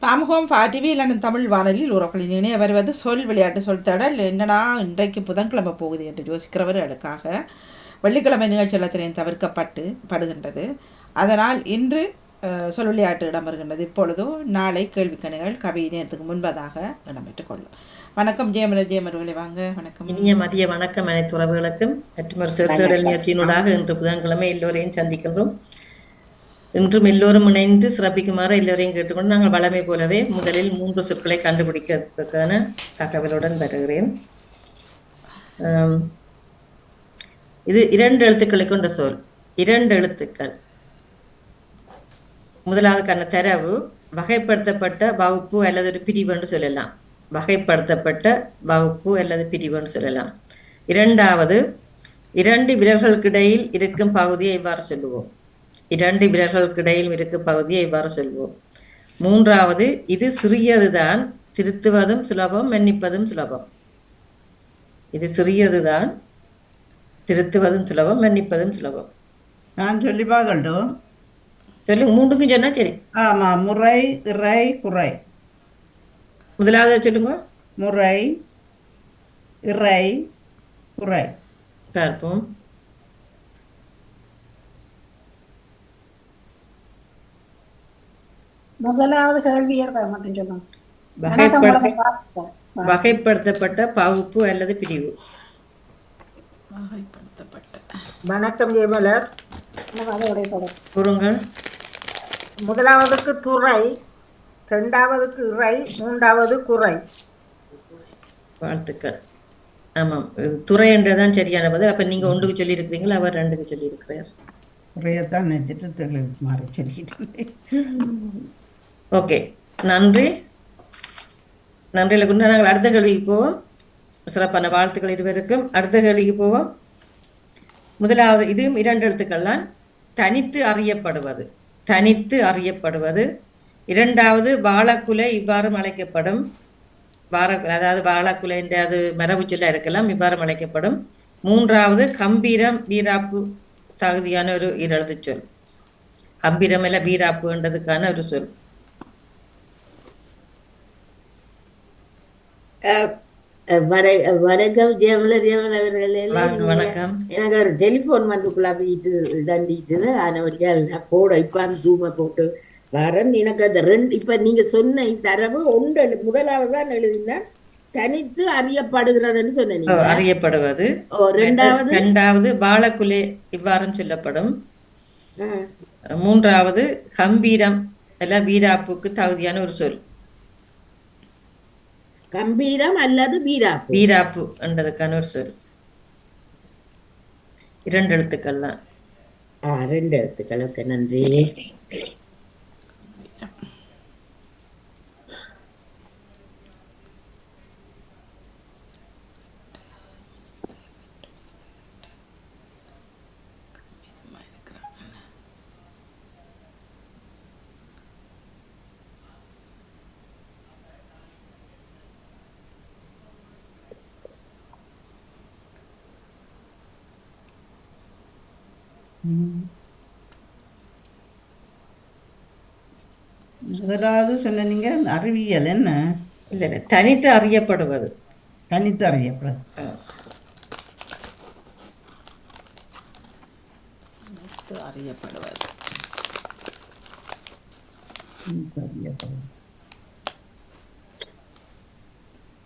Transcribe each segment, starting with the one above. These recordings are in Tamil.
ராமகோம் டிவி இல்லைன்னு தமிழ் வானொலியில் உறவுகளின் இணைய வருவது சொல் விளையாட்டு சொல்தடல். என்னடா இன்றைக்கு புதன்கிழமை போகுது என்று யோசிக்கிறவர்களுக்காக வெள்ளிக்கிழமை நிகழ்ச்சி எல்லாத்திலையும் படுகின்றது. அதனால் இன்று சொல் விளையாட்டு இடம்பெறுகின்றது. இப்பொழுதும் நாளை கேள்விக்கணிகள் கவி நேரத்துக்கு முன்பதாக இடம்பெற்றுக் கொள்ளும். வணக்கம் ஜெயமலர்களை வாங்க. வணக்கம். இனிய மதிய வணக்கம் அனைத்து உறவுகளுக்கும். மற்றொரு சொற்தடல் நிகழ்ச்சியினூடாக இன்று புதன்கிழமை எல்லோரையும் சந்திக்கின்றோம். இன்றும் எல்லோரும் இணைந்து சிறப்பிக்குமாறு எல்லோரையும் கேட்டுக்கொண்டு நாங்கள் வளமை போலவே முதலில் 3 சொற்களை கண்டுபிடிக்கிறதுக்கான தகவலுடன் வருகிறேன். இது 2 எழுத்துக்களை கொண்ட சொல். 2 எழுத்துக்கள். முதலாவதுக்கான தரவு வகைப்படுத்தப்பட்ட வகுப்பு அல்லது ஒரு பிரிவு என்று சொல்லலாம். வகைப்படுத்தப்பட்ட வகுப்பு அல்லது பிரிவு என்று சொல்லலாம். இரண்டாவது, 2 விரல்களுக்கிடையில் இருக்கும் பகுதியை இவ்வாறு சொல்லுவோம். 2 விரல்களுக்கிடையில் இருக்கும் பகுதியை இவ்வாறு சொல்வோம். மூன்றாவது, இது சிறியதுதான், திருத்துவதும் சுலபம், மன்னிப்பதும் சுலபம். இது சிறியதுதான், திருத்துவதும் சுலபம், மன்னிப்பதும் சுலபம். நான் சொல்லி பார்க்கட்டும். சொல்லுங்க, 3க்கும் சொன்னா சரி. ஆமா, முறை, இறை, குறை. முதலாவது சொல்லுங்க. முறை, இறை, குறை. பார்ப்போம். முதலாவது கேள்வி வகைப்படுத்தப்பட்ட பகுப்பு அல்லது பிரிவு. வகைப்படுத்தப்பட்ட. வணக்கம் ஜெயமலர். கூறுங்கள். முதலாவதுக்கு துறை, இரண்டாவதுக்கு இறை, மூன்றாவது குறை. வாழ்த்துக்கள். ஆமாம், துறை என்றதான் சரியான பதில். அப்ப நீங்க 1க்கு சொல்லி இருக்கிறீங்களா, அவர் 2க்கு சொல்லி இருக்கிறார். குறையத்தான் நினைச்சிட்டு மாறி சொல்லிட்டு. ஓகே, நன்றி. நன்றியில் கொண்டு நாங்கள் அடுத்த கேள்விக்கு போவோம். சிறப்பான வாழ்த்துக்கள் இருவருக்கும். அடுத்த கேள்விக்கு போவோம். முதலாவது, இதுவும் 2 எழுத்துக்கள் தான். தனித்து அறியப்படுவது. தனித்து அறியப்படுவது. இரண்டாவது, வாழக்குலை இவ்வாறு அழைக்கப்படும். அதாவது வாழக்குலை என்ற அது மரபு சொல்ல இருக்கலாம், இவ்வாறு அழைக்கப்படும். மூன்றாவது, கம்பீரம் வீராப்பு தகுதியான ஒரு இரழுது சொல். கம்பீரம் இல்ல வீராப்புன்றதுக்கான ஒரு சொல். வணக்கம் ஜெயமலர் அவர்களே. வணக்கம். எனக்கு ஒரு டெலிஃபோன் வந்துக்குள்ள போயிட்டு தண்டிட்டு ஆனவர்கள் போட இப்ப அந்த ஜூமை போட்டு வரேன். எனக்கு அந்த 2 இப்ப நீங்க சொன்ன தரவு முதலாவது தான் எழுதினேன். தனித்து அறியப்படுகிறதுன்னு சொன்னீங்க. அறியப்படுவது. இரண்டாவது வாழக்குலே இவ்வாறும் சொல்லப்படும். மூன்றாவது, கம்பீரம் அல்ல வீராப்புக்கு தகுதியான ஒரு சொல். கம்பீரம் அல்லது வீராப்பு. வீராப்பு என்றதுக்கான ஒரு சொல். 2 எழுத்துக்கள் தான். 2 எழுத்துக்கள். ஓகே, நன்றி. முதலாவது சொன்னீங்க அறிவியல். என்ன? இல்ல, தனித்து அறியப்படுவது. தனித்து அறியப்படுது. அறியப்படுவது.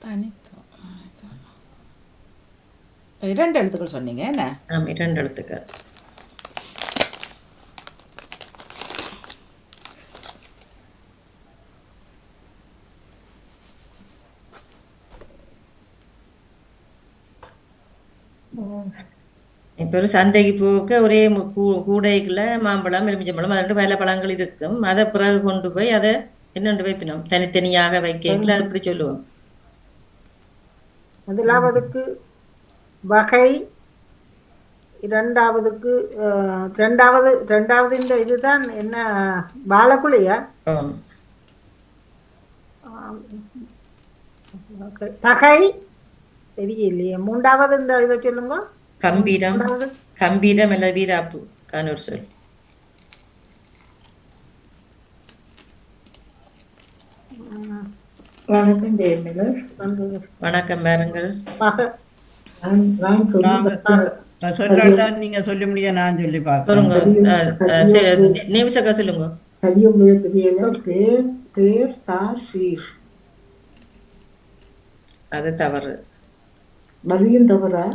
தனித்து 2 எழுத்துக்கள் சொன்னீங்க. என்ன? 2 எழுத்துக்கள். இப்போ ஒரு சந்தைக்கு போக ஒரே கூடைக்குள்ள மாம்பழம், எலுமிச்சம்பழம், அது வேலை பழங்கள் இருக்கும். அதை பிறகு கொண்டு போய் அதை என்னென்று வைப்பினோம், தனித்தனியாக வைக்கல, அது இப்படி சொல்லுவோம். முதலாவதுக்கு வகை, இரண்டாவதுக்கு ரெண்டாவது இந்த இதுதான் என்ன, வாழக்குலையா? தகை தெரியலையே. மூன்றாவது இந்த இதை சொல்லுங்க. கம்பீரம். கம்பீரம் அல்ல வீராப்பு கானூர் சொல். வணக்கம் ஜெயமலர். வணக்கம் பாருங்கள். மக நான் சொல்லி நாங்கள் சொல்லாட்டா நீங்கள் சொல்லி முடிய நான் சொல்லி பார்க்குறேன். சொல்லுங்க. நிமிஷக்கா சொல்லுங்க. கலியுடைய தெரியல பேர் பேர் தார் சீர் அது தவறு. வழியும் தவறா?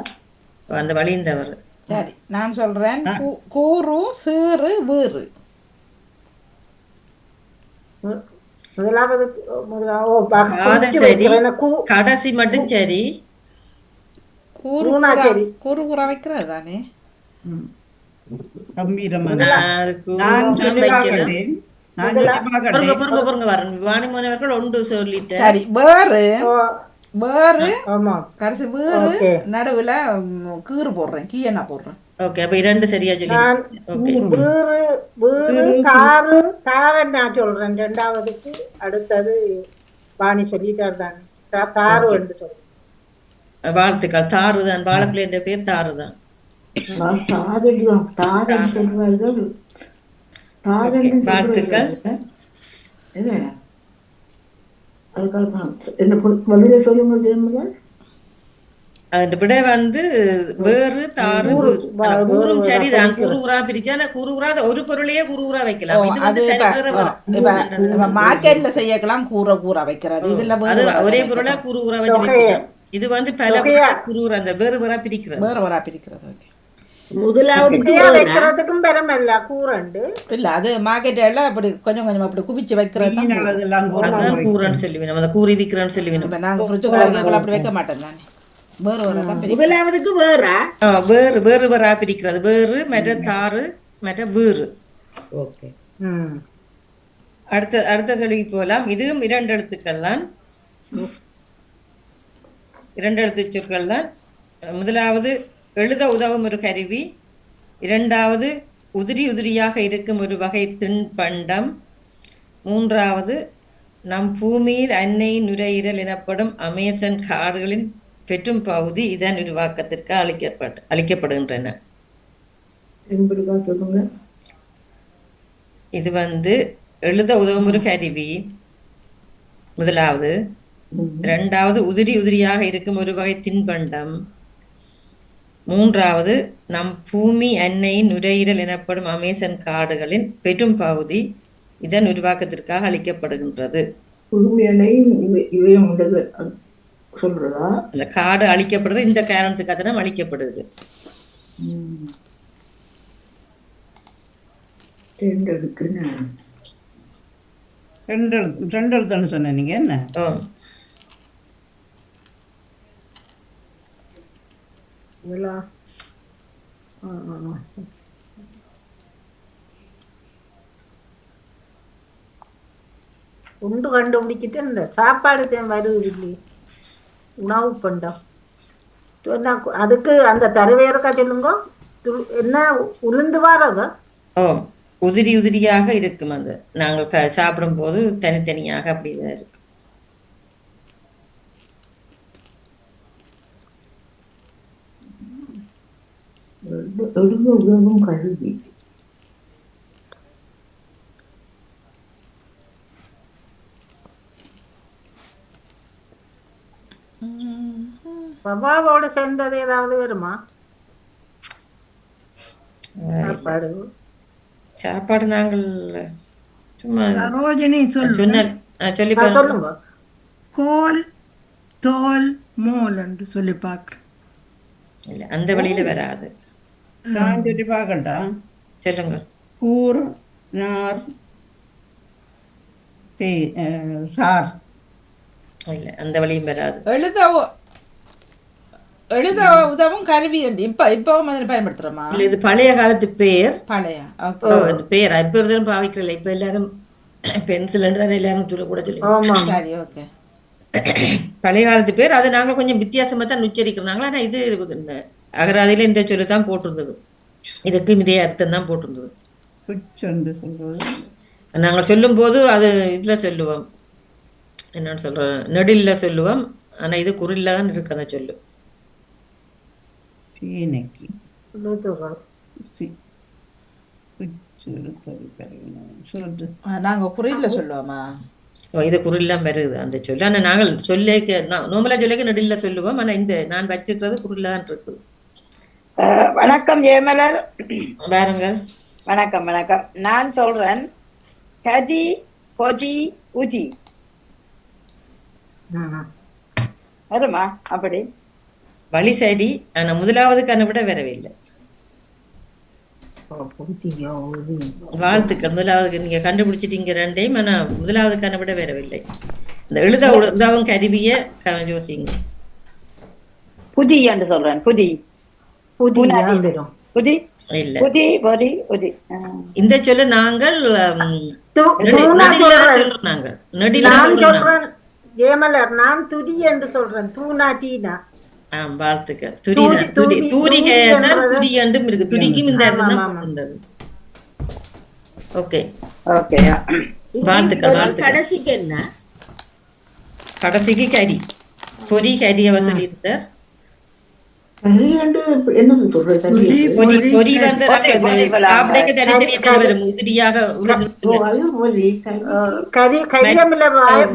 அந்த வழியும் தவறு. சரி நான் சொல்றேன். கூறு சீறு வீறு. முதலாவது காது சரி, கடைசி மட்டும் சரி. கூறு கூறா சரி. கூறு கூற வைக்கிறது தானே. கம்பீரமான நான் நான் சொல்லி வைக்கிறேன். பார்க்கிறேன். நான் சொல்லி பார்க்கிறேன். பொறுங்க வரேன். வாணிமோனவர்கள் ஒன்று சொல்லிட்டேன். சரி வேறு வேறு ஆமா கடைசி வீறு Okay. நடுவுல கீறு போடுறேன். கீயனா போடுறேன். ஓகே, அப்ப இரண்டு சரியா சொல்லி. நான் ஓகே, வீறு வீறு தாறு தாவை நான் சொல்றேன். ரெண்டாவதுக்கு அடுத்தது வாணி சொல்லிட்டார் தானே. தாறு என்று சொல்றேன். வாழ்த்துக்கள். தாறுதான். வாழக்குள்ள என்ற பேர் தாறுதான். தாரன் சொல்வார்கள். தாரன் வாழ்த்துக்கள். அதுக்காக என்ன பதில சொல்லுங்க ஜெயமலர். அந்த விட வந்து வேறு தாறு கூறும் சரிதான். கூறுகுறா பிரிச்சா கூறுகுறா ஒரு பொருளையே கூறுகுறா வைக்கலாம். இது அது வந்து தனித்தர வரும். இப்ப மார்க்கெட்ல செய்யலாம் கூற கூற வைக்கிறது. இதுல அது வேறு ஒரே பொருளா கூறுகுறா வச்சு வைக்கலாம். இது வந்து பல கூறுகுறா அந்த வேறு வேறா பிரிக்கிறது. வேறு வரா பிரிக்கிறது. ஓகே முதலாவது வைக்கிறதுக்கும் பெருமல்ல கூறண்டு இல்ல அது மார்க்கெட்ல அப்படி கொஞ்சம் கொஞ்சம் அப்படி குவிச்சு வைக்கிறது தான் கூறு. அதெல்லாம் அதுதான் கூறன்னு சொல்லுவேன். அந்த கூறி விற்கிறன்னு சொல்லுவேன். இப்ப நாங்க ஃப்ரிட்ஜுக்குள்ள வைக்கக்குள்ள அப்படி வைக்க மாட்டோம் தானே. வேறு வரா தான் பிரிக்கும். முதலாவதுக்கு வேறா? வேறு வேறு வரா பிரிக்கிறது. வேறு மற்ற தாறு மற்ற வீறு. ஓகே. அடுத்த கேள்விக்கு போகலாம். இதுவும் இரண்டு எழுத்துக்கள் தான். இரண்டு எழுத்து சொற்கள் தான். முதலாவது எழுத உதவும் ஒரு கருவி. இரண்டாவது உதிரி உதிரியாக இருக்கும் ஒரு வகை தின்பண்டம். மூன்றாவது நம் பூமியில் அன்னை நுரையீரல் எனப்படும் அமேசன் காடுகளின் பெற்றும் பகுதி இதன் உருவாக்கத்திற்கு அளிக்கப்படுகின்றன. சொல்லுங்க. இது வந்து எழுத உதவும் ஒரு கருவி முதலாவது. இரண்டாவது உதிரி உதிரியாக இருக்கும் ஒரு வகை தின்பண்டம். மூன்றாவது நம் பூமி அன்னையின் நுரையீரல் எனப்படும் அமேசன் காடுகளின் பெரும் பகுதி இதன் உருவாக்கத்திற்காக அளிக்கப்படுகின்றது. சொல்றதா? அந்த காடு அழிக்கப்படுறது இந்த காரணத்துக்காக தான் அழிக்கப்படுது. ரெண்டு எழுத்துன்னு சொன்ன நீங்க என்ன? உண்டு கண்டுபிடிச்சிட்டு இந்த சாப்பாடு தேன் வருது இல்லையே உணவு பண்டம் சொன்னா அதுக்கு அந்த தருவேருக்கா சொல்லுங்க. என்ன உளுந்து வாரதா? உதிரி உதிரியாக இருக்கும். அது நாங்கள் சாப்பிடும் போது தனித்தனியாக அப்படிதான் இருக்கு. உதவும் கருவி. பவாவோட சேர்ந்தது ஏதாவது வருமா? சாப்பாடு நாங்கள் சும்மா ரோஜினி சொல்லி சொல்லுங்க. கோல் தோல் மோல் என்று சொல்லி பார்க்கிறேன். இல்ல அந்த வழியில வராது. நான் சொல்லி பார்க்கட்டா? சொல்லுங்க. கூர் நார் சார். இல்ல அந்த வழியும் வராது. எழுத உதவும் கருவி இப்பவும் அதில் பயன்படுத்துறோமா? இல்ல இது பழைய காலத்து பேர். பழைய பேர் இப்ப இருந்தாலும் பாவிக்கிறல. இப்ப எல்லாரும் பென்சில் எல்லாரும் கூட சொல்லி. சரி ஓகே. பழைய காலத்து பேர். அது நாங்கள் கொஞ்சம் வித்தியாசமா தான் உச்சரிக்கிறாங்க. ஆனா இது அகராதியில இந்த சொல்லு தான் போட்டிருந்தது. இதுக்கு இதே அர்த்தம் தான் போட்டிருந்தது. நாங்கள் சொல்லும் போது அது இதுல சொல்லுவோம். என்னன்னு சொல்றோம், நெடில்ல சொல்லுவோம். ஆனா இது குறில்ல தான் இருக்கு அந்த சொல்லு. நாங்க குறியில சொல்லுவோமா? இது குரல்லாம் வருது அந்த சொல்லு. ஆனால் நாங்கள் சொல்லேக்க நோமலா சொல்லேக்க நெடில் சொல்லுவோம். ஆனால் இந்த நான் வச்சுக்கிறது குரல்ல தான் இருக்குது. வணக்கம் ஜெயமலர். பாருங்கள். வணக்கம் வணக்கம். நான் சொல்றேன் கஜி கொஜி உஜி வருமா அப்படி வழி சரி. ஆனா முதலாவதுக்கான விட வரவில்லை. வாழ்த்துக்கள். முதலாவதுக்கு நீங்க கண்டுபிடிச்சிட்டீங்க ரெண்டையும். ஆனா முதலாவதுக்கான விட வரவில்லை. இந்த எழுத உதவும் கருவிய யோசிங்க. புதி என்று சொல்றேன். புதி புதி இல்ல புதி பொதி உதி. இந்த சொல்ல நாங்கள் நாங்கள் நெடில சொல்றோம். ஜெயமலர் நான் துதி என்று சொல்றேன். தூணா டீனா. வாழ்த்துக்கள். துரிதான் தூரிகைதான் துரி என்றும் இருக்கு. துரிக்கும் இந்த இருந்தது. ஓகே ஓகே வாழ்த்துக்கள். கடைசிக்கு என்ன? கடைசிக்கு கரி பொரி கரி அவ சொல்லியிருந்தார். பொரி வந்து சாப்பிடைக்கு தனித்தனியாக வரும். உதிரியாக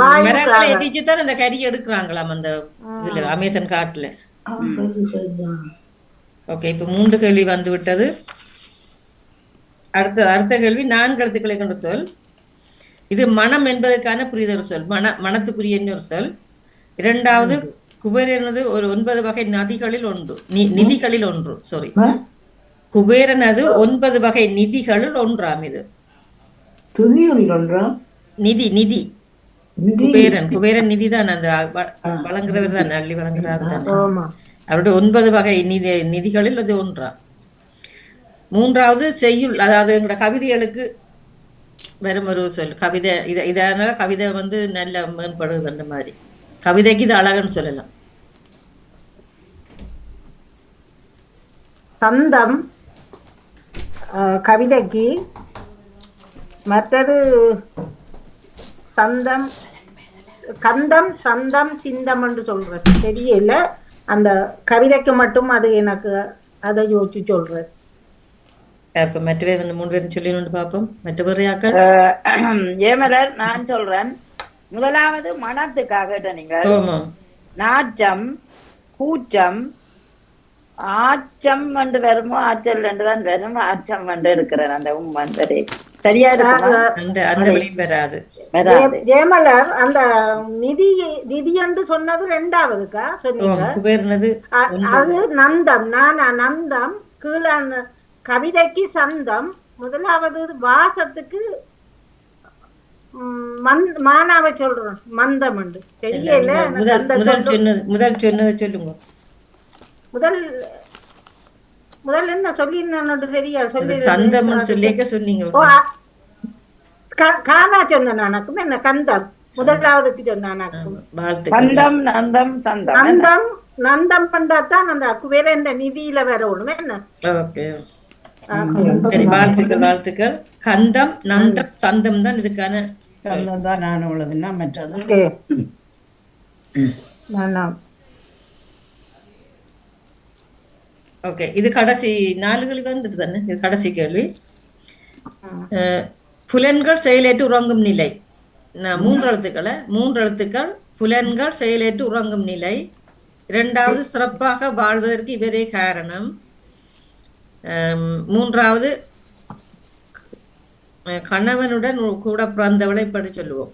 மரங்களை எதிச்சுதான் அந்த கறி எடுக்கிறாங்களாம் அந்த இதுல அமேசான் காட்டுல. ஓகே, இப்ப 3 கேள்வி வந்து விட்டது. அடுத்த கேள்வி 4 எழுத்துக்களை கொண்ட சொல். இது மனம் என்பதற்கான புரிதல் சொல். மனத்துக்குரிய ஒரு சொல். இரண்டாவது குபேரனது ஒரு 9 வகை நிதிகளில் ஒன்று. சாரி, குபேரனது 9 வகை நிதிகளில் ஒன்றாம். இது நிதி குபேரன் நிதி தான். அந்த வழங்குறவர் தான், அள்ளி வழங்குறாரு தான். அவருடைய 9 வகை நிதிகளில் அது ஒன்றாம். மூன்றாவது செய்யுள், அதாவது எங்களோட கவிதைகளுக்கு வரும் ஒரு சொல். கவிதை இதனால கவிதை வந்து நல்ல மேம்படுது. அந்த மாதிரி கவிதைக்கு இது அழகுன்னு சொல்லலாம். சந்தம் கவிதைக்கு. மற்றது சந்தம் கந்தம் சந்தம் சிந்தம் என்று சொல்றது தெரியல. அந்த கவிதைக்கு மட்டும் அது எனக்கு அதை யோசிச்சு சொல்றேன். மற்றவே வந்து 3 பேரும் சொல்லி பார்ப்போம். மற்ற பேரையாக்கள் ஏமலர் நான் சொல்றேன். முதலாவது மனத்துக்காக நீங்க நாச்சம் கூச்சம் ஆச்சம் என்று வருமோ ஆச்சல் என்றுதான் வரும். ஆச்சம் என்று இருக்கிறேன். அந்த வந்ததே சரியா வராது. ஜெயமலர் அந்த நிதி என்று சொன்னது 2வதுக்கா சொன்னீங்க. அது நந்தம். நானா நந்தம் கீழான கவிதைக்கு சந்தம். முதலாவது வாசத்துக்கு மானாவை சொல்றோம் மந்தம் என்று தெரியல. முதல் சொன்னதை சொல்லுங்க. முதல் என்ன சொல்லி தெரியா சொல்லி சந்தம் சொல்லிக்க சொன்னீங்க. காணா சொன்ன நானக்கும் என்ன கந்தம் முதலாவதுக்கு சொன்ன கந்தம் நந்தம் சந்தம். நந்தம் பண்ணாதான் அந்த குபேர நிதியில வரணும். என்ன வாழ்த்துக்கள். கந்தம் நந்தம் சந்தம் தான் இதுக்கான தான். நான் உள்ளதுன்னா மற்றது ஓகே. இது கடைசி 4 கேள்வி வந்துட்டு தானே. இது கடைசி கேள்வி. புலன்கள் செயலேற்று உறங்கும் நிலை. 3 எழுத்துக்கள். புலன்கள் செயலேற்று உறங்கும் நிலை. இரண்டாவது சிறப்பாக வாழ்வதற்கு இவரே காரணம். மூன்றாவது கணவனுடன் கூட பிறந்தவளை இப்படி சொல்லுவோம்.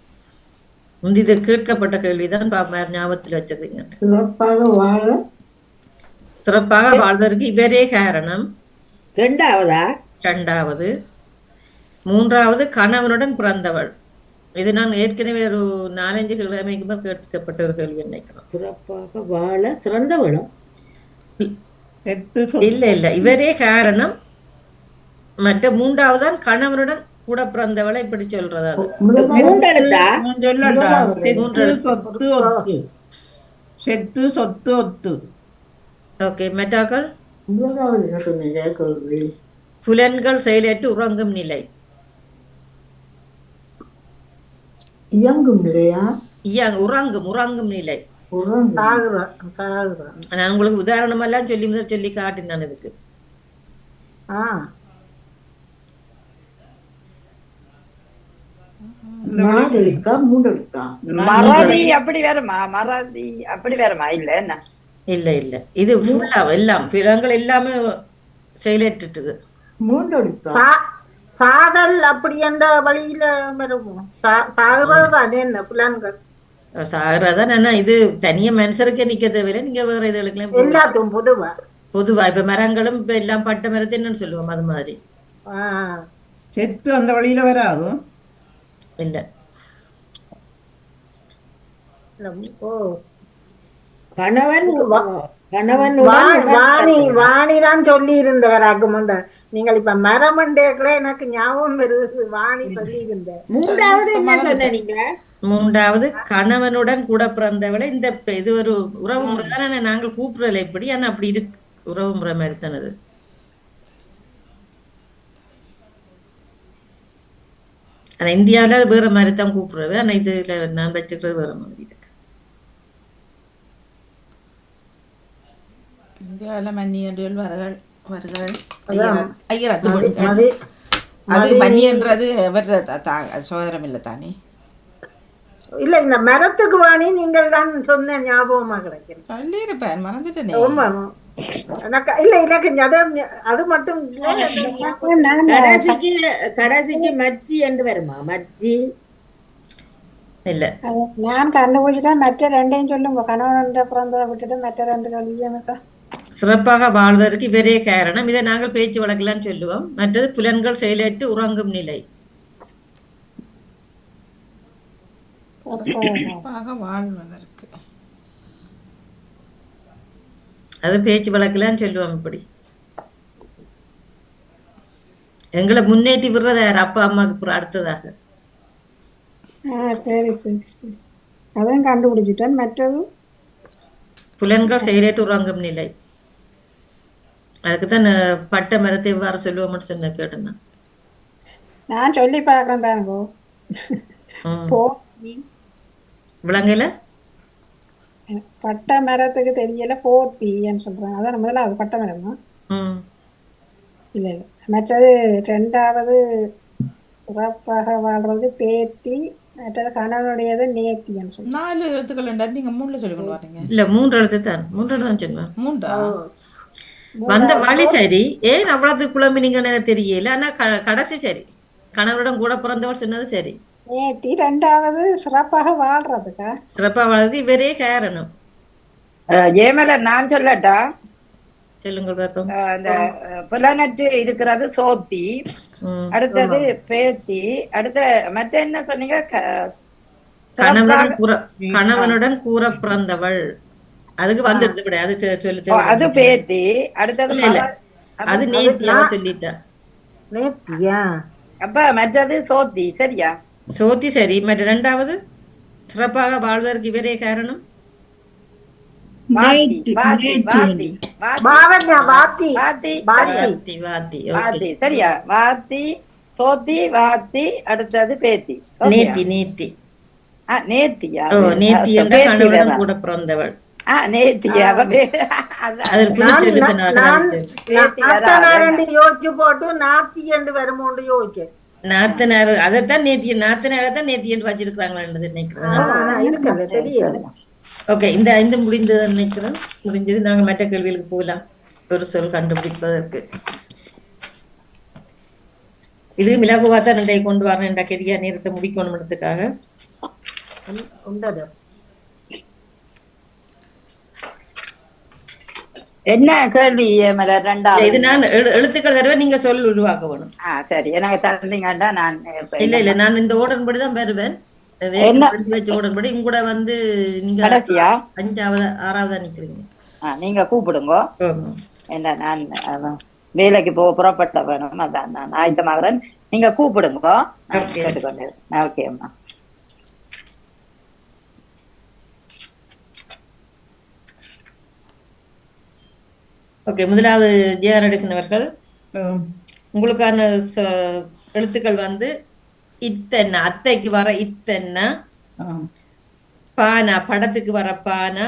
இது கேட்கப்பட்ட கேள்விதான். ஞாபகத்தில் வச்சிருக்கீங்க. சிறப்பாக வாழ்வதற்கு இவரே காரணம். இரண்டாவது. மூன்றாவது கணவனுடன் பிறந்தவள். இது நான் ஏற்கனவே ஒரு 4-5 கிழமைக்கு மேல் கேட்கப்பட்ட ஒரு கேள்வி நினைக்கிறேன். சிறப்பாக வாழ சிறந்தவளும் இல்ல இவரே காரணம். மற்ற மூன்றாவதுதான் கணவனுடன் கூட பிறந்தவளை இப்படி சொல்றதா. ஓகே. மெட்டாக்கள் புலன்கள் செயலேற்று உறங்கும் நிலை. உறங்கும் நிலை. நான் உங்களுக்கு உதாரணம் எல்லாம் சொல்லி காட்டினான் இதுக்கு. நாலு எழுத்தா 3 எழுத்தா? மறதி அப்படி வருமா? மறதி அப்படி வருமா? இல்ல என்ன? இல்ல இல்ல, இது ஃபுல்லா எல்லாம் பிறங்கள் எல்லாமே செயலேற்றுட்டுது. 3 எழுத்தா? சாதல் அப்படி என்ற வழியில வரும். சாகுறது தானே என்ன புலன்கள் சாகிறதான் என்ன, இது தனியா மனுஷருக்கே நிக்க தேவையில்லை, நீங்க வேற இதுகளுக்கெல்லாம் போகலாம். எல்லாத்துக்கும் பொதுவா. பொதுவா இப்ப மரங்களும் இப்ப எல்லாம் பட்ட மரத்தை என்னன்னு சொல்லுவோம், அது மாதிரி ஆஹ் செத்து அந்த வழியில வராது. இல்ல. ஓ கணவன் வாணி கணவனுடன் வாணி தான் சொல்லி இருந்தவராக்கு முந்த. நீங்கள் இப்ப மரமண்டேக்களே எனக்கு ஞாபகம் வருது. வாணி சொல்லி இருந்த 3வது என்ன சொன்ன நீங்க? 3வது கணவனுடன் கூட பிறந்தவளை. இந்த இது ஒரு உறவு முறை தானே, நாங்கள் கூப்பிடல இப்படி, ஆனா அப்படி இருக்கு, உறவு முறை மாதிரி தானே அது. ஆனா இந்தியாவில அது வேற மாதிரி தான் கூப்பிடுறது, ஆனா இதுல நான் வச்சுக்கிறது வேற மாதிரி இருக்கு. இந்தியாவில் மன்னியன்றியல் வருகள் வருகள் அதான். ஐயரத்து மதி- பெண்கள். மதி- அது மதி- மன்னியன்றது வர்ற சோதரம் இல்லை தானே. இல்ல இந்த மரத்துக்கு வாணி நீங்கள் தான் சொன்ன ஞாபகமா கிடைக்கிறது. சொல்லியிருப்பேன், மறந்துட்டேனே. ஆமா. எனக்கு இல்ல எனக்கு அது மட்டும் இல்ல. கடைசிக்கு மச்சி என்று வருமா? மச்சி இல்ல நான் கண்டுபிடிச்சிட்டேன். மற்ற ரெண்டையும் சொல்லுங்க. கணவன் பிறந்ததை விட்டுட்டு மற்ற 2 கல்வியும் இருக்கா? சிறப்பாக வாழ்வதற்கு இவரே காரணம். இதை நாங்கள் பேச்சு வழக்கெல்லாம் சொல்லுவோம். மற்றது புலன்கள் செயலேற்று உறங்கும் நிலை. சிறப்பாக வாழ்வதற்கு அது பேச்சு வழக்கெல்லாம் சொல்லுவோம். இப்படி எங்களை முன்னேற்றி விடுறது யார்? அப்பா அம்மாவுக்கு அடுத்ததாக. சரி சரி சரி, அதையும் கண்டுபிடிச்சிட்டேன். மற்றது புலன்கள் செயலேற்று உறங்கும் நிலை. அதுக்குதான் பட்ட மரத்தை எவ்வாறு சொல்லுவோம்னு சொன்ன கேட்டேன். நான் சொல்லி பார்க்கறேன் பாருங்கோ. போத்தி விலங்குல பட்ட மரத்துக்கு தெரியல, போத்தின்னு சொல்றாங்க. அதான் முதல்ல பட்ட மரமா? இல்ல இல்ல. மற்றது 2வது சிறப்பாக வாழ்றது பேத்தி. மற்றது கணவனுடையது நேத்தின்னு சொல்றாங்க. 4 எழுத்துக்கள் என்றால் நீங்க 3ல சொல்லி கொண்டு வரீங்க. இல்ல 3 எழுத்து தான். 3 தான் சொல்லுவேன். 3ஆ? வந்த வழி சரி, ஏன் அவ்வளவு குழம்பினீங்கன்னு எனக்கு தெரியல. ஆனா கடைசி சரி, கணவருடன் கூட பிறந்தவர் சொன்னது சரி. நேத்தி 2வது சிறப்பாக வாழ்றதுக்கா? சிறப்பா வாழ்றதுக்கு இவரே காரணம். ஜெயமல நான் சொல்லட்டா? சொல்லுங்கள் பார்ப்போம். இந்த புலனற்று இருக்கிறது சோத்தி, அடுத்தது பேத்தி, அடுத்த மற்ற என்ன சொன்னீங்க? கணவனுடன் கூற பிறந்தவள். அதுக்கு வந்துடுது விட, அது சொல்லு. அது பேத்தி. அடுத்தது அது நேத்தியாவ சொல்லிட்டா. நேத்தியா? அப்ப மற்றது சோத்தி. சரியா? சோத்தி சரி. மற்ற 2வது சிறப்பாக வாழ்வதற்கு இவரே காரணம். சரியா? வாத்தி, சோத்தி, வாத்தி, அடுத்தது பேத்தி. நேத்தி நேத்தி நேத்தியா? நேத்தி என்ற கணவனுடன் கூட பிறந்தவள். யோசிச்சு போட்டு நாத்தி என்று வருமோண்டு யோசிச்சேன். நாத்தனார் அதைத்தான் நேத்தி, நாத்தனாரதான் நேத்தி என்று வச்சிருக்கிறாங்களா நினைக்கிறேன். ஓகே, இந்த 5 முடிந்தது நினைக்கிறேன். முடிஞ்சது. நாங்க மற்ற கேள்விகளுக்கு போகலாம். ஒரு சொல் கண்டுபிடிப்பதற்கு இது மிளகுவா தான் 2 கொண்டு வரணும் என்ற கெதியா நேரத்தை முடிக்கணும்ன்றதுக்காக. என்ன கேள்வி? இது நான் எழுத்துக்கள் தடவை நீங்க சொல் உருவாக்க வேணும். சரி, எனக்கு தந்தீங்கன்னா நான் இல்ல இல்ல, நான் இந்த ஓடன்படி தான் வருவேன். ஓடன்படி உங்களோட வந்து நீங்க 5வது 6வது நிக்கிறீங்க. நீங்க கூப்பிடுங்க. என்ன நான் வேலைக்கு புறப்பட்ட வேணும், அதான் நான் ஆயத்தமாகறேன். நீங்க கூப்பிடுங்க. கேட்டுக்கொண்டு. ஓகே அம்மா. ஓகே, முதலாவது ஜெயா நடேசன் அவர்கள், உங்களுக்கான எழுத்துக்கள் வந்து இத்தனை. அத்தைக்கு வர இத்தனை, பானா படத்துக்கு வர பானா,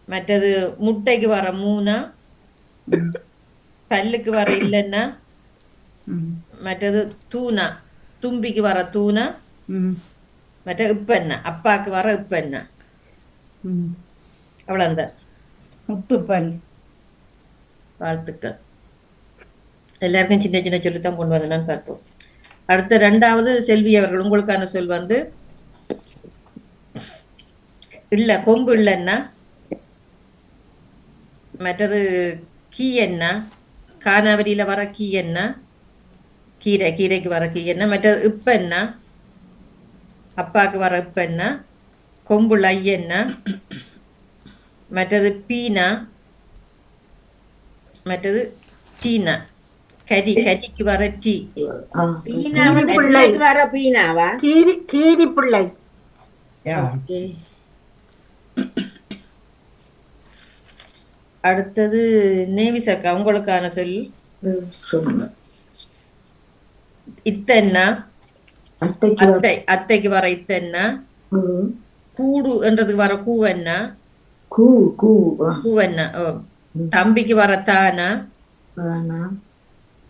மற்றது முட்டைக்கு வர மூனா, பல்லுக்கு வர இல்லைன்னா, மற்றது தூணா தும்பிக்கு வர தூணா, ம் மற்ற இப்பெண்ணா, அப்பாக்கு வர இப்பெண்ணா. ம் அவ்வளோந்தான். முத்துப்பல். வாழ்த்துக்கள். எல்லாருக்கும் சின்ன சின்ன சொல்லித்தான் கொண்டு வந்தேன்னு பார்ப்போம். அடுத்த 2வது செல்வி அவர்கள், உங்களுக்கான சொல் வந்து இல்லை, கொம்பு இல்லைன்னா. மற்றது கீ என்ன, கானாவரியில் வர கீ என்ன, கீரை, கீரைக்கு வர கீ என்ன. மற்றது இப்ப என்ன, அப்பாவுக்கு வர இப்ப என்ன. கொம்புள்ள ஐ என்ன. மற்றது பீனா. மற்றது டீனா, கரி, கரிக்கு வர டீ. பீனா வந்து பிள்ளைக்கு வர பீனாவா? கீரி பிள்ளை. Yeah okay. அடுத்தது நேவிசக்கா, உங்களுக்கான சொல் இத்தன்னா. அத்தை, அத்தைக்கு வர இத்தன்னா. கூடு என்றதுக்கு வர கூவன்னா. கூவன்னா. ஓ. தம்பிக்கு வர தானா.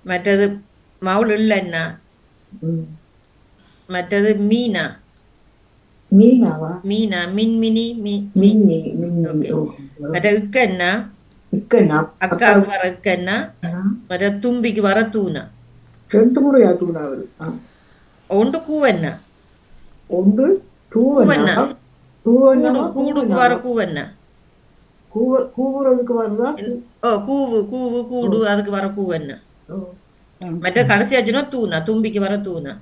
மற்றது மவுள் இல்லைன்னா. மற்றது மீனா. மீனா, மின்மினி, மற்ற இக்கன்னா. அக்காவுக்கு வர இக்கன்னா. மற்ற தும்பிக்கு வர தூணா. 2 முறையா தூணாவது? ஒன்று கூவன்னா. ஒன்று கூவன்னா. தூவன்னா. கூடுக்கு வர கூவன்னா. கூவுறதுக்கு வருதா? ஓ, கூவு, கூவு, கூடு, அதுக்கு வர கூவன்னா. மற்ற கடைசியாச்சுன்னா தூணா, தும்பிக்கு வர தூணா.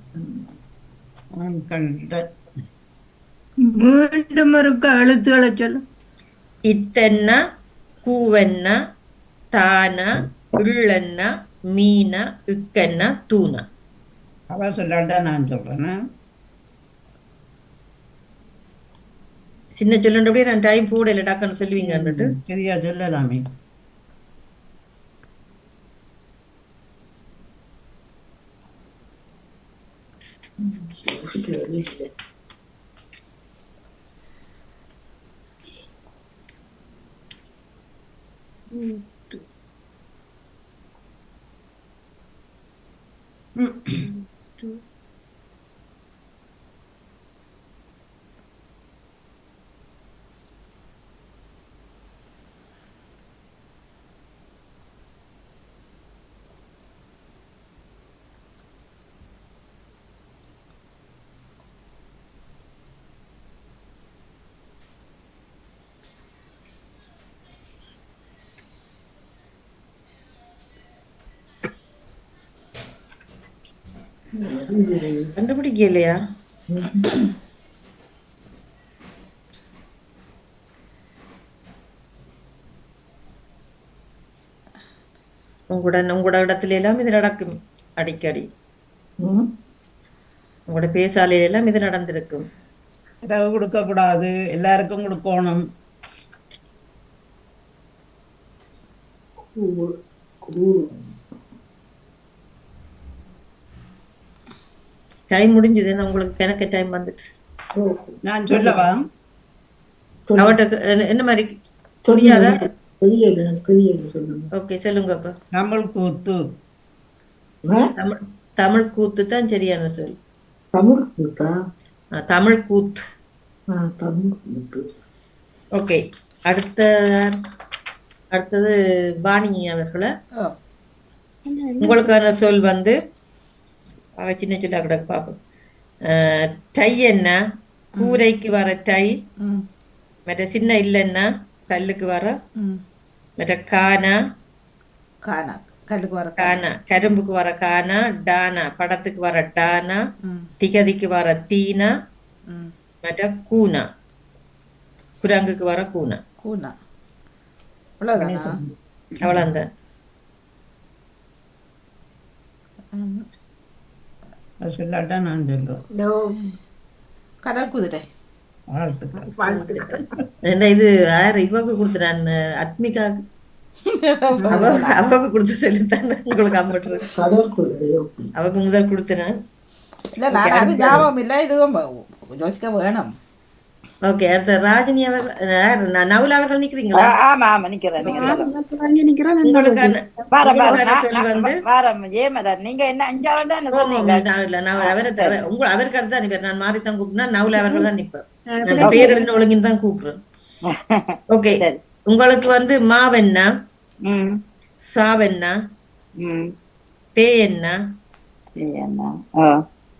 மீண்டும் இருக்க எழுத்துக்களை சொல்லு. இத்தன்னா, கூவன்னா, தானா, உள்ளன்னா, மீனா, இக்கன்னா, தூணா. அவ சொல்லாட்டா நான் சொல்றேன்னா. சின்ன சொல்லுன்றபடியே நான் டைம் போடல, டக்குன்னு சொல்லுவீங்கன்னுட்டு. சரியா சொல்லலாமே. கண்டுபிடிக்கலையா? உங்களோட இடத்துல எல்லாம் இது நடக்கும் அடிக்கடி. உங்களோட பேசாலையில எல்லாம் இது நடந்திருக்கும். இரவு கொடுக்க கூடாது, எல்லாருக்கும் கொடுக்கணும். டைம் முடிஞ்சது, உங்களுக்கு கணக்கு டைம் வந்துட்டு. நான் சொல்லவா? அவட்ட என்ன மாதிரி புரியாதா? சொல்லுங்க. ஓகே, சொல்லுங்க அப்ப. தமிழ் கூத்து. தமிழ் கூத்து தான் சரியான சொல். தமிழ் கூத்தா? தமிழ் கூத்து. தமிழ் கூத்து. ஓகே. அடுத்தது வாணி அவர்களை, உங்களுக்கான சொல் வந்து சின்ன சொல்லா கூட பார்ப்போம். டை என்ன, கூரைக்கு வர டை. மற்ற சின்ன இல்லைன்னா கல்லுக்கு வர. மற்ற கானா, கானா கல்லுக்கு வர கானா, கரும்புக்கு வர கானா. டானா, படத்துக்கு வர டானா. திகதிக்கு வர தீனா. மற்ற கூனா, குரங்குக்கு வர கூனா. கூனா. அவ்வளோதான். அவ்வளோந்தான். சொல்லாட்டா நான் சொல்றேன். கடல் குதிரை. என்ன இது யார் இவக்கு கொடுத்து, நான் அத்மிகா அவக்கு கொடுத்து சொல்லித்தான் உங்களுக்கு அம்மட்டு. அவக்கு முதல் கொடுத்தேன். இல்லை, நான் அது ஞாபகம் இல்லை, இதுவும் யோசிக்க வேணும். ஓகே, அடுத்த ராஜினி அவர் நவுல் அவர்கள் நிக்கிறீங்களா? ஆமா ஆமா நிக்கிறேன் நீங்க சொல்லுங்க. வாங்கி நிக்கிறேன் என்ன உங்களுக்கான வாரம் உங்களுக்கான சொல் வந்து வாரம் ஏமதர் நீங்க என்ன அஞ்சாவது தானே சொன்னீங்க? அவருக்கு அடுத்து தான் நிப்பார். நான் மாறித்தான் கூப்பிட்டா நவுல் அவர்கள் தான் நிப்பார். அப்படி நான் பேர் ஒழுங்கின்னு தான் கூப்பிடுறேன். ஓகே, சரி. உங்களுக்கு வந்து மாவென்னா, ம் சாவென்னா, ம் தேயென்னா, என்ன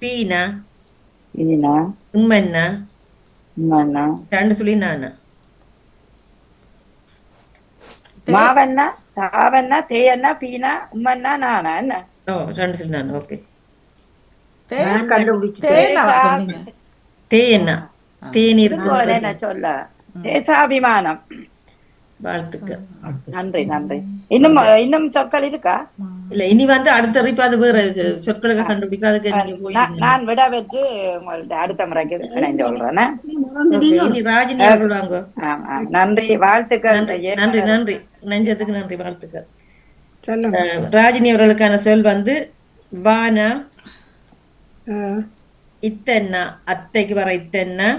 பீனா, இதுனா உம்மென்னா, என்னன்னா ரெண்டு சொல்லி நானா. மாவண்ணா சாவண்ணா தேயண்ணா பீனா உம்மண்ணா நானா என்ன ஓ, ரெண்டு சொல்லி நானா. ஓகே, தேனவா சொன்னீங்க? தேயென்னா, தேநீர். என்ன சொல்ல தேசாபிமானம். வாழ்த்துக்கள். நன்றி நன்றி. இன்னும் இன்னும் சொற்கள் இருக்கா? இல்ல, இனி வந்து அடுத்த ரிப்பு அது வேற சொற்களுக்கு கண்டுபிடிக்க அதுக்கு நீங்க போய் நான் விட பெற்று உங்கள்ட்ட அடுத்த முறைக்கு இணைஞ்சு சொல்றேன். இனி ராஜினி அவர்கள் வாங்க. நன்றி வாழ்த்துக்கள். நன்றி நன்றி, நெஞ்சத்துக்கு நன்றி, வாழ்த்துக்கள். சொல்லுங்க. ராஜினி அவர்களுக்கான சொல் வந்து வானா, இத்தன்னா, அத்தைக்கு வர இத்தன்னா,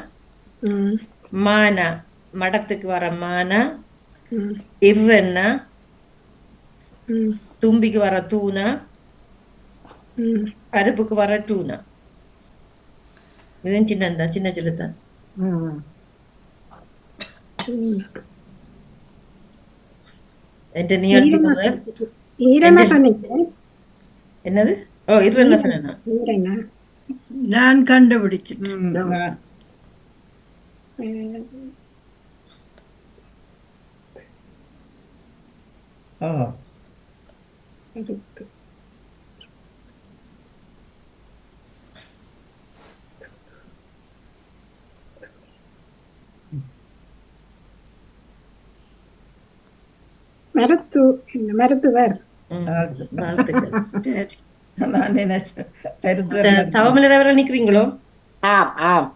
ம், மானா, மடத்துக்கு வர மானா, ம், இர்ரன்னா, ம், தும்பிக்கு வர தூணா, ம். பருப்புக்கு வர டூனா. இதுவும் சின்னதான், சின்ன சொல்லுதான். ஈரனா சொன்னீங்க? என்னது? ஓ, இர்ரன்னா சொன்னா. ஈரனா? நான் கண்டுபிடிச்சிட்டேன். ஓ அடுத்து. மருத்துவர். வாழ்த்துக்கள். நான் நினைச்சேன் தவமலர் அவர்கள் நிக்கிறீங்களோ? ஆம் ஆம்.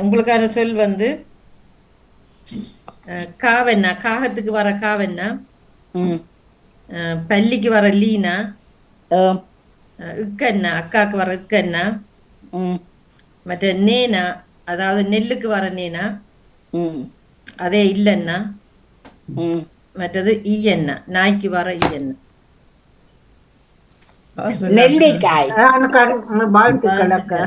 உங்களுக்கான சொல் வந்து காவென்னா, காகத்துக்கு வர காவென்னா, பள்ளிக்கு வர லீனா, இக்கண்ணா, அக்காக்கு வர இக்கண்ணா, மற்ற நேனா, அதாவது நெல்லுக்கு வர நேனா, அதே இல்லைன்னா, மற்றது ஈயண்ணா, நாய்க்கு வர ஈயண்ணா. நெல்லிக்காய். வாழ்த்துக்கள் அக்கா.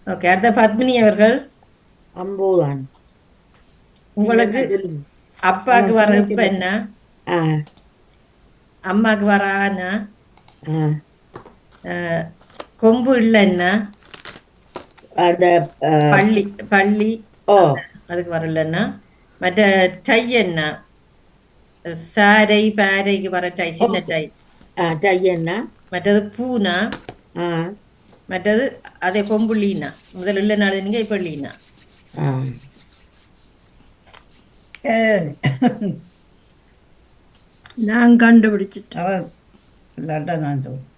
ஓகே, அடுத்த பத்மினி அவர்கள். அம்போதான். உங்களுக்கு அப்பாக்கு வர இப்ப என்ன, அம்மாக்கு வர ஆனா, கொம்பு இல்லைன்னா, அந்த பள்ளி பள்ளி ஓ அதுக்கு வரலன்னா, மற்ற டை என்ன, சாரை பாரைக்கு வர டை, சின்ன டை. டை என்ன, மற்றது பூனா, மற்றது அதே கொம்பு லீனா. முதல்ல உள்ள நாள் நீங்க இப்ப லீனா. நான் கண்டுபிடிச்சிட்டேன். அவன் இல்லாட்டா நான் சொல்றேன்.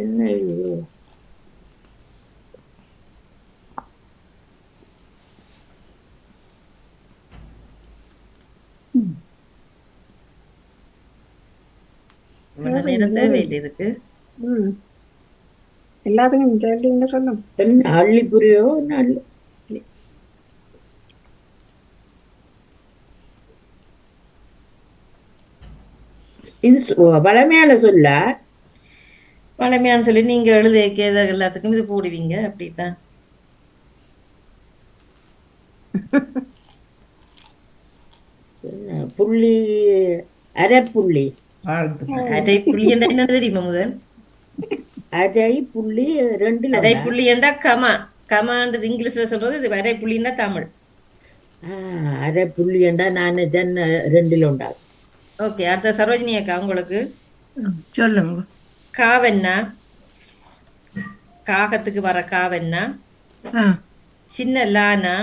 என்ன இது? இதுக்கு எல்லாத்துக்கும் கேள்விங்க சொல்லும். என்ன அள்ளிப்புரியோ? இது வளமையான சொல்ல, பழமையான்னு சொல்லி நீங்க எழுத எல்லாத்துக்கும் இது போடுவீங்க, அப்படித்தான். புள்ளி, அரைப்புள்ளி. அரை புள்ளி என்றா என்ன தெரியுமா? முதல் அரை புள்ளி ரெண்டு. அரை புள்ளி என்றா கமா, கமான்றது இங்கிலீஷ்ல சொல்றது. இது அரை புள்ளின்னா தமிழ். அரை புள்ளி என்றா நான் ரெண்டுல உண்டா. ஓகே, அடுத்த சரோஜினி அக்கா உங்களுக்கு சொல்லுங்க. காவென்னா, காகத்துக்கு வர காவென்னா, சின்ன லானா,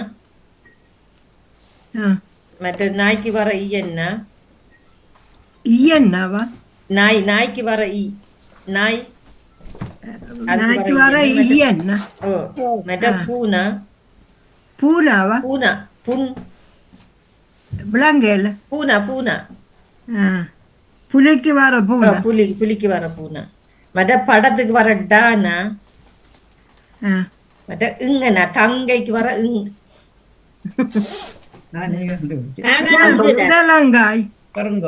மற்ற நாய்க்கு வர ஈயன்னா. ஈயன்னாவா? நாய், நாய்க்கு வர ஈ, நாய். நாய்க்கு வர ஈயன்னா ஓ மற்ற பூனா பூனாவா பூனா புன் விலங்கையில் பூனா பூனா புலிக்கு வர பூனா புலிக்கு வர பூனா மற்ற படத்துக்கு வர டானா மற்ற இங்கண்ணா தங்கைக்கு வர இங் உடலங்காய் பாருங்க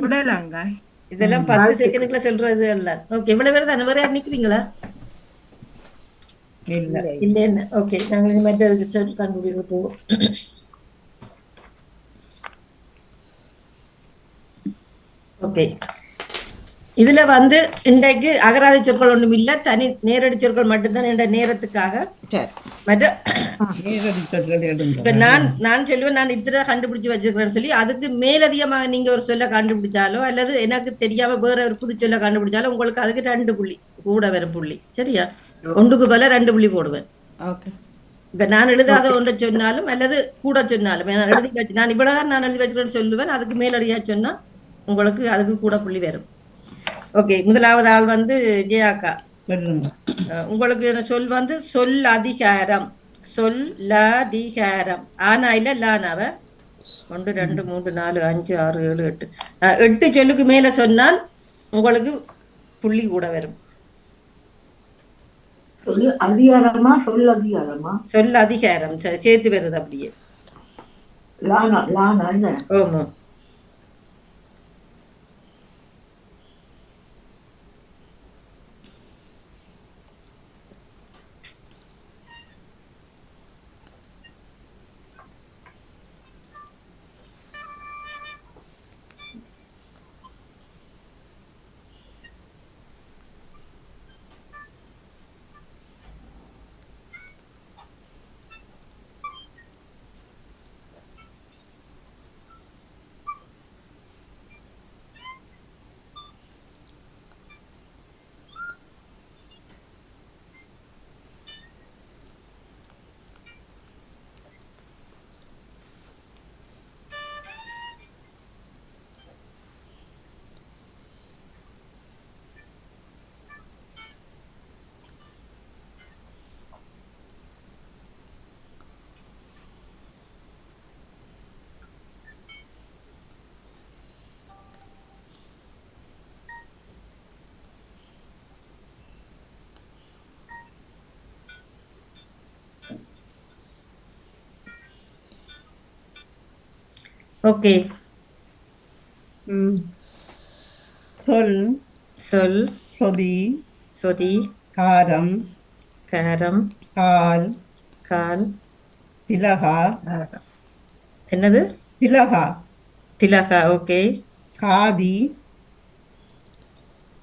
உடலங்காய் இதெல்லாம் 10 செகண்டுக்குள்ள சொல்றது அல்ல. ஓகே இவ்வளவு பேர் தானே வேற யார் நிக்கிறீங்களா? இல்ல என்ன ஓகே நாங்கள் இனி மற்றதுக்கு சொல் கண்டுபிடிக்க போவோம். ஓகே இதுல வந்து இன்றைக்கு அகராதி சொற்கள் ஒண்ணும் இல்ல, தனி நேரடி சொற்கள் மட்டும்தான் என்ற நேரத்துக்காக. மற்ற இப்ப நான் சொல்லுவேன் நான் இத்தனை கண்டுபிடிச்சு வச்சிருக்கிறேன்னு சொல்லி அதுக்கு மேலதிகமாக நீங்க ஒரு சொல்ல கண்டுபிடிச்சாலோ அல்லது எனக்கு தெரியாம வேற ஒரு புது சொல்ல கண்டுபிடிச்சாலும் உங்களுக்கு அதுக்கு 2 புள்ளி கூட வரும் புள்ளி. சரியா? ஒன்றுக்கு பல 2 புள்ளி போடுவேன். இப்ப நான் எழுதாத ஒன்றை சொன்னாலும் அல்லது கூட சொன்னாலும் நான் எழுதி வச்சு நான் இவ்வளவுதான் நான் எழுதி வச்சுக்கிறேன்னு சொல்லுவேன். அதுக்கு மேலடியா சொன்னா உங்களுக்கு அதுக்கு கூட புள்ளி வரும். ஓகே முதலாவது ஆள் வந்து ஜெயாக்கா. உங்களுக்கு சொல் வந்து சொல் அதிகாரம். சொல்லதிகாரம் ஆனா இல்ல லானாவ 1 2 3 4 5 6 7 8 சொல்லுக்கு மேல சொன்னால் உங்களுக்கு புள்ளி கூட வரும். சொல்லு அதிகாரமா சொல் அதிகாரமா சொல் அதிகாரம் சேர்த்து வருது அப்படியே. லானா லானா என்ன? ஆமா ஓகே சொல் சொல் சொதி சொதி காரம் காரம் கால் கால் திலகா என்னது திலகா திலகா. ஓகே காதி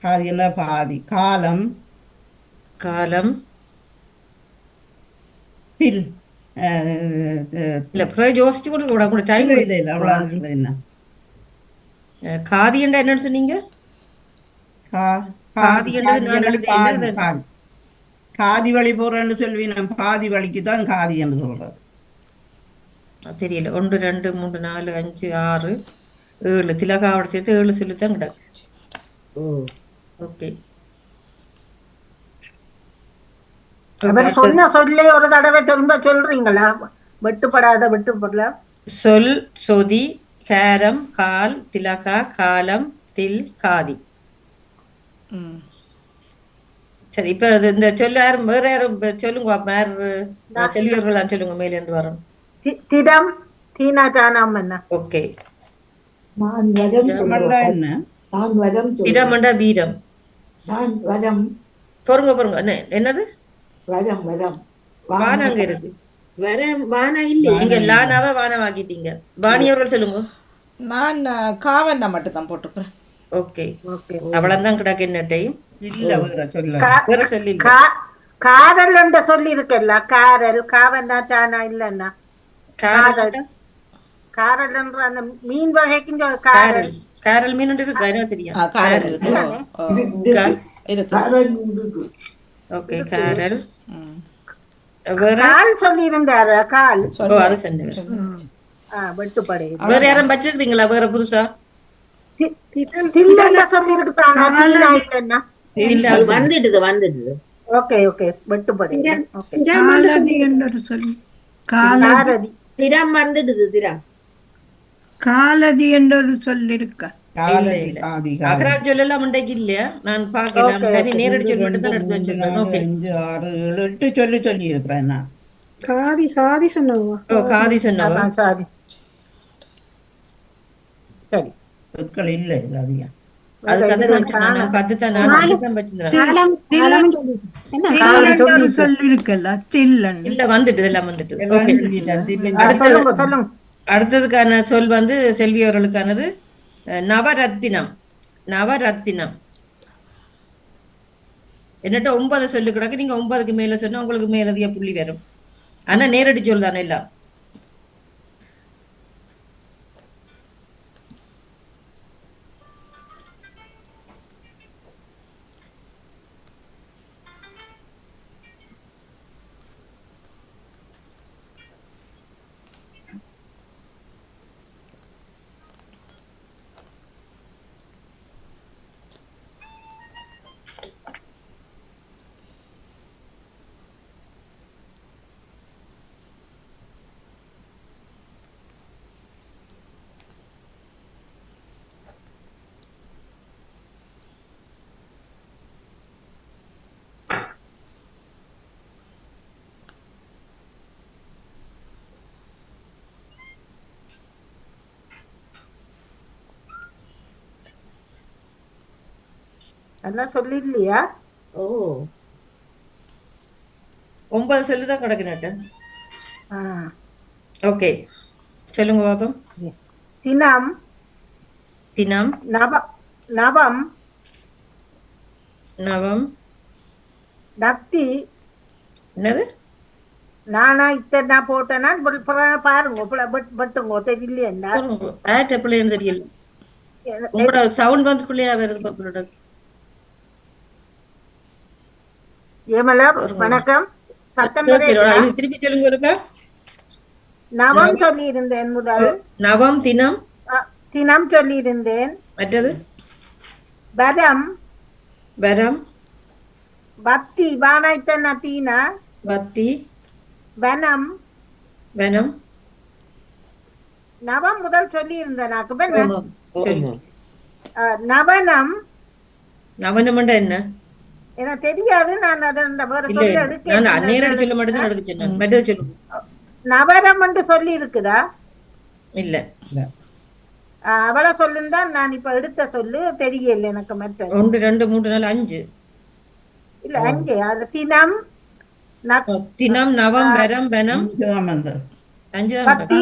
காதி என்ன பாதி காலம் காலம் தில் இல்ல அப்புறம் யோசிச்சு கூட கூட கூட டைம் இல்லை இல்லை அவ்வளோ என்ன காதி என்றா என்னன்னு சொன்னீங்க? காதி என்றது நான் எழுதுறேன். காதி வழி போறேன்னு சொல்வி நான் பாதி வழிக்கு தான் காதி என்று சொல்றேன். தெரியல 1 2 3 4 5 6 7 திலகாவோட சேர்த்து 7 சொல்லித்தான் கிடக்கு. ஓகே அவர் சொன்ன சொல்லே ஒரு தடவை திரும்ப சொல்றீங்களா? வெட்டுப்படாத வெட்டுப்படல. சொல் சொதி காரம் கால் திலகா காலம் தில் காதி. சரி இப்ப இந்த சொல்ல யாரும் வேற யாரும் சொல்லுங்க செல்வியர்கள் சொல்லுங்க மேல இருந்து வரோம். திடம் தீனாட்டானாம் என்ன? ஓகே நான் வரம் சொல்றேன். நான் வரம் திடமண்டா வீரம். நான் வரம் பொறுங்க என்னது வரம் வரம் வான அங்க இருக்கு. வானா இல்ல நீங்க லானாவ வானமாக்கிட்டீங்க. வாணியவர்கள் சொல்லுங்க. நான் காவன்னா மட்டும் தான் போட்டுக்கிறேன். ஓகே அவ்வளவுதான் கிடக்கு என்ன டைம் இல்ல வேற சொல்லி காரல் என்ற சொல்லி இருக்கல்ல காரல் காவன்னாட்டானா இல்லன்னா காரல் காரல் என்ற அந்த மீன் வகைக்கும் காரல் காரல் மீன் இருக்கு என்ன தெரியும்? ஓகே காரல் கால் சொல்லி இருந்தாரு கால் அது சொன்ன வெட்டுப்படை. வேற யாரும் வச்சிருக்கீங்களா வேற புதுசா? தில்லன்னா சொல்லி இருக்குதானா? அது வந்துட்டுது ஓகே ஓகே வெட்டுப்படி ஓகே காலதி என்றொரு சொல் காரதி திறம் வந்துடுது திறம் காலதி என்றொரு சொல் இருக்கா காலதி காதி காதி அகராஜ் சொல்லலாம் முண்டைக்கு இல்லையா நான் பார்க்கலாம் தனி நேரடி சொல் மட்டும் தான் எடுத்து 2, 3, வச்சிருக்கேன். 4, ஓகே 5, 6, 7, 8 சொல்லி இருக்கிறேன் நான். காதி காதி சொன்னவா ஓ காதி சொன்னவா சாரி சரி சொற்கள் இல்லை இது அதிகம். அதுக்கு அதை நான் பார்த்து தான் நான் வச்சிருந்தேன். காலமும் சொல்லிட்டு என்ன காலம் தில்லன் சொல்லி ஒரு சொல் இருக்குல்ல தில்லன் இல்ல வந்துட்டு எல்லாம் வந்துட்டு. எல்லாம் ஓகே சொல்லிட்டேன். சொல்லுங்க சொல்லுங்க அடுத்ததுக்கான சொல் வந்து செல்வி அவர்களுக்கானது நவரத்தினம். நவரத்தினம் என்னட்ட 9 சொல்லு கிடக்கு. நீங்க 9க்கு மேல சொன்னா உங்களுக்கு மேலதிக புள்ளி வரும். ஆனா நேரடி சொல் தானே எல்லாம். எல்லாம் சொல்லிடலையா ஓ 9 சொல்லுதான் கிடக்கு நட்ட. ஆ. ஓகே சொல்லுங்க பாப்போம். தினம் தினம் நவம் நவம் நத்தி என்னது நானா இத்தனை போட்டேன்னா பாருங்க பட்டுங்க தெரியலையா ஆட் எப்படின்னு தெரியல. உங்களோட சவுண்ட் வந்துக்குள்ளேயா வருது பாப்போட. ஏமலா வணக்கம் சத்தம் திருப்பி சொல்லுங்க இருக்கா. நவம் சொல்லி இருந்தேன் முதல். நவம் தினம் தினம் சொல்லி இருந்தேன். மற்றது வரம் வரம் பக்தி வானாய்த்தன தீனா பக்தி வனம் வனம் நவம் முதல் சொல்லி இருந்தேன். சொல்லுங்க. நவனம் நவனம்ண்டா என்ன எனக்கு தெரியாது. நான் அதன் வேற இல்ல சொல்ல எடுக்க நான் நேரடி சொல்ல மட்டும் தான் எடுக்க சொன்னேன். மற்றது சொல்லுங்க. நவரம் என்று சொல்லி இருக்குதா இல்ல அவளை சொல்லுந்தான் நான் இப்ப எடுத்த சொல்லு தெரியல எனக்கு. மற்ற 1 2 3 4 5 இல்ல 5 அது தினம் தினம் நவம் வரம் வனம் 5 தான் பக்தி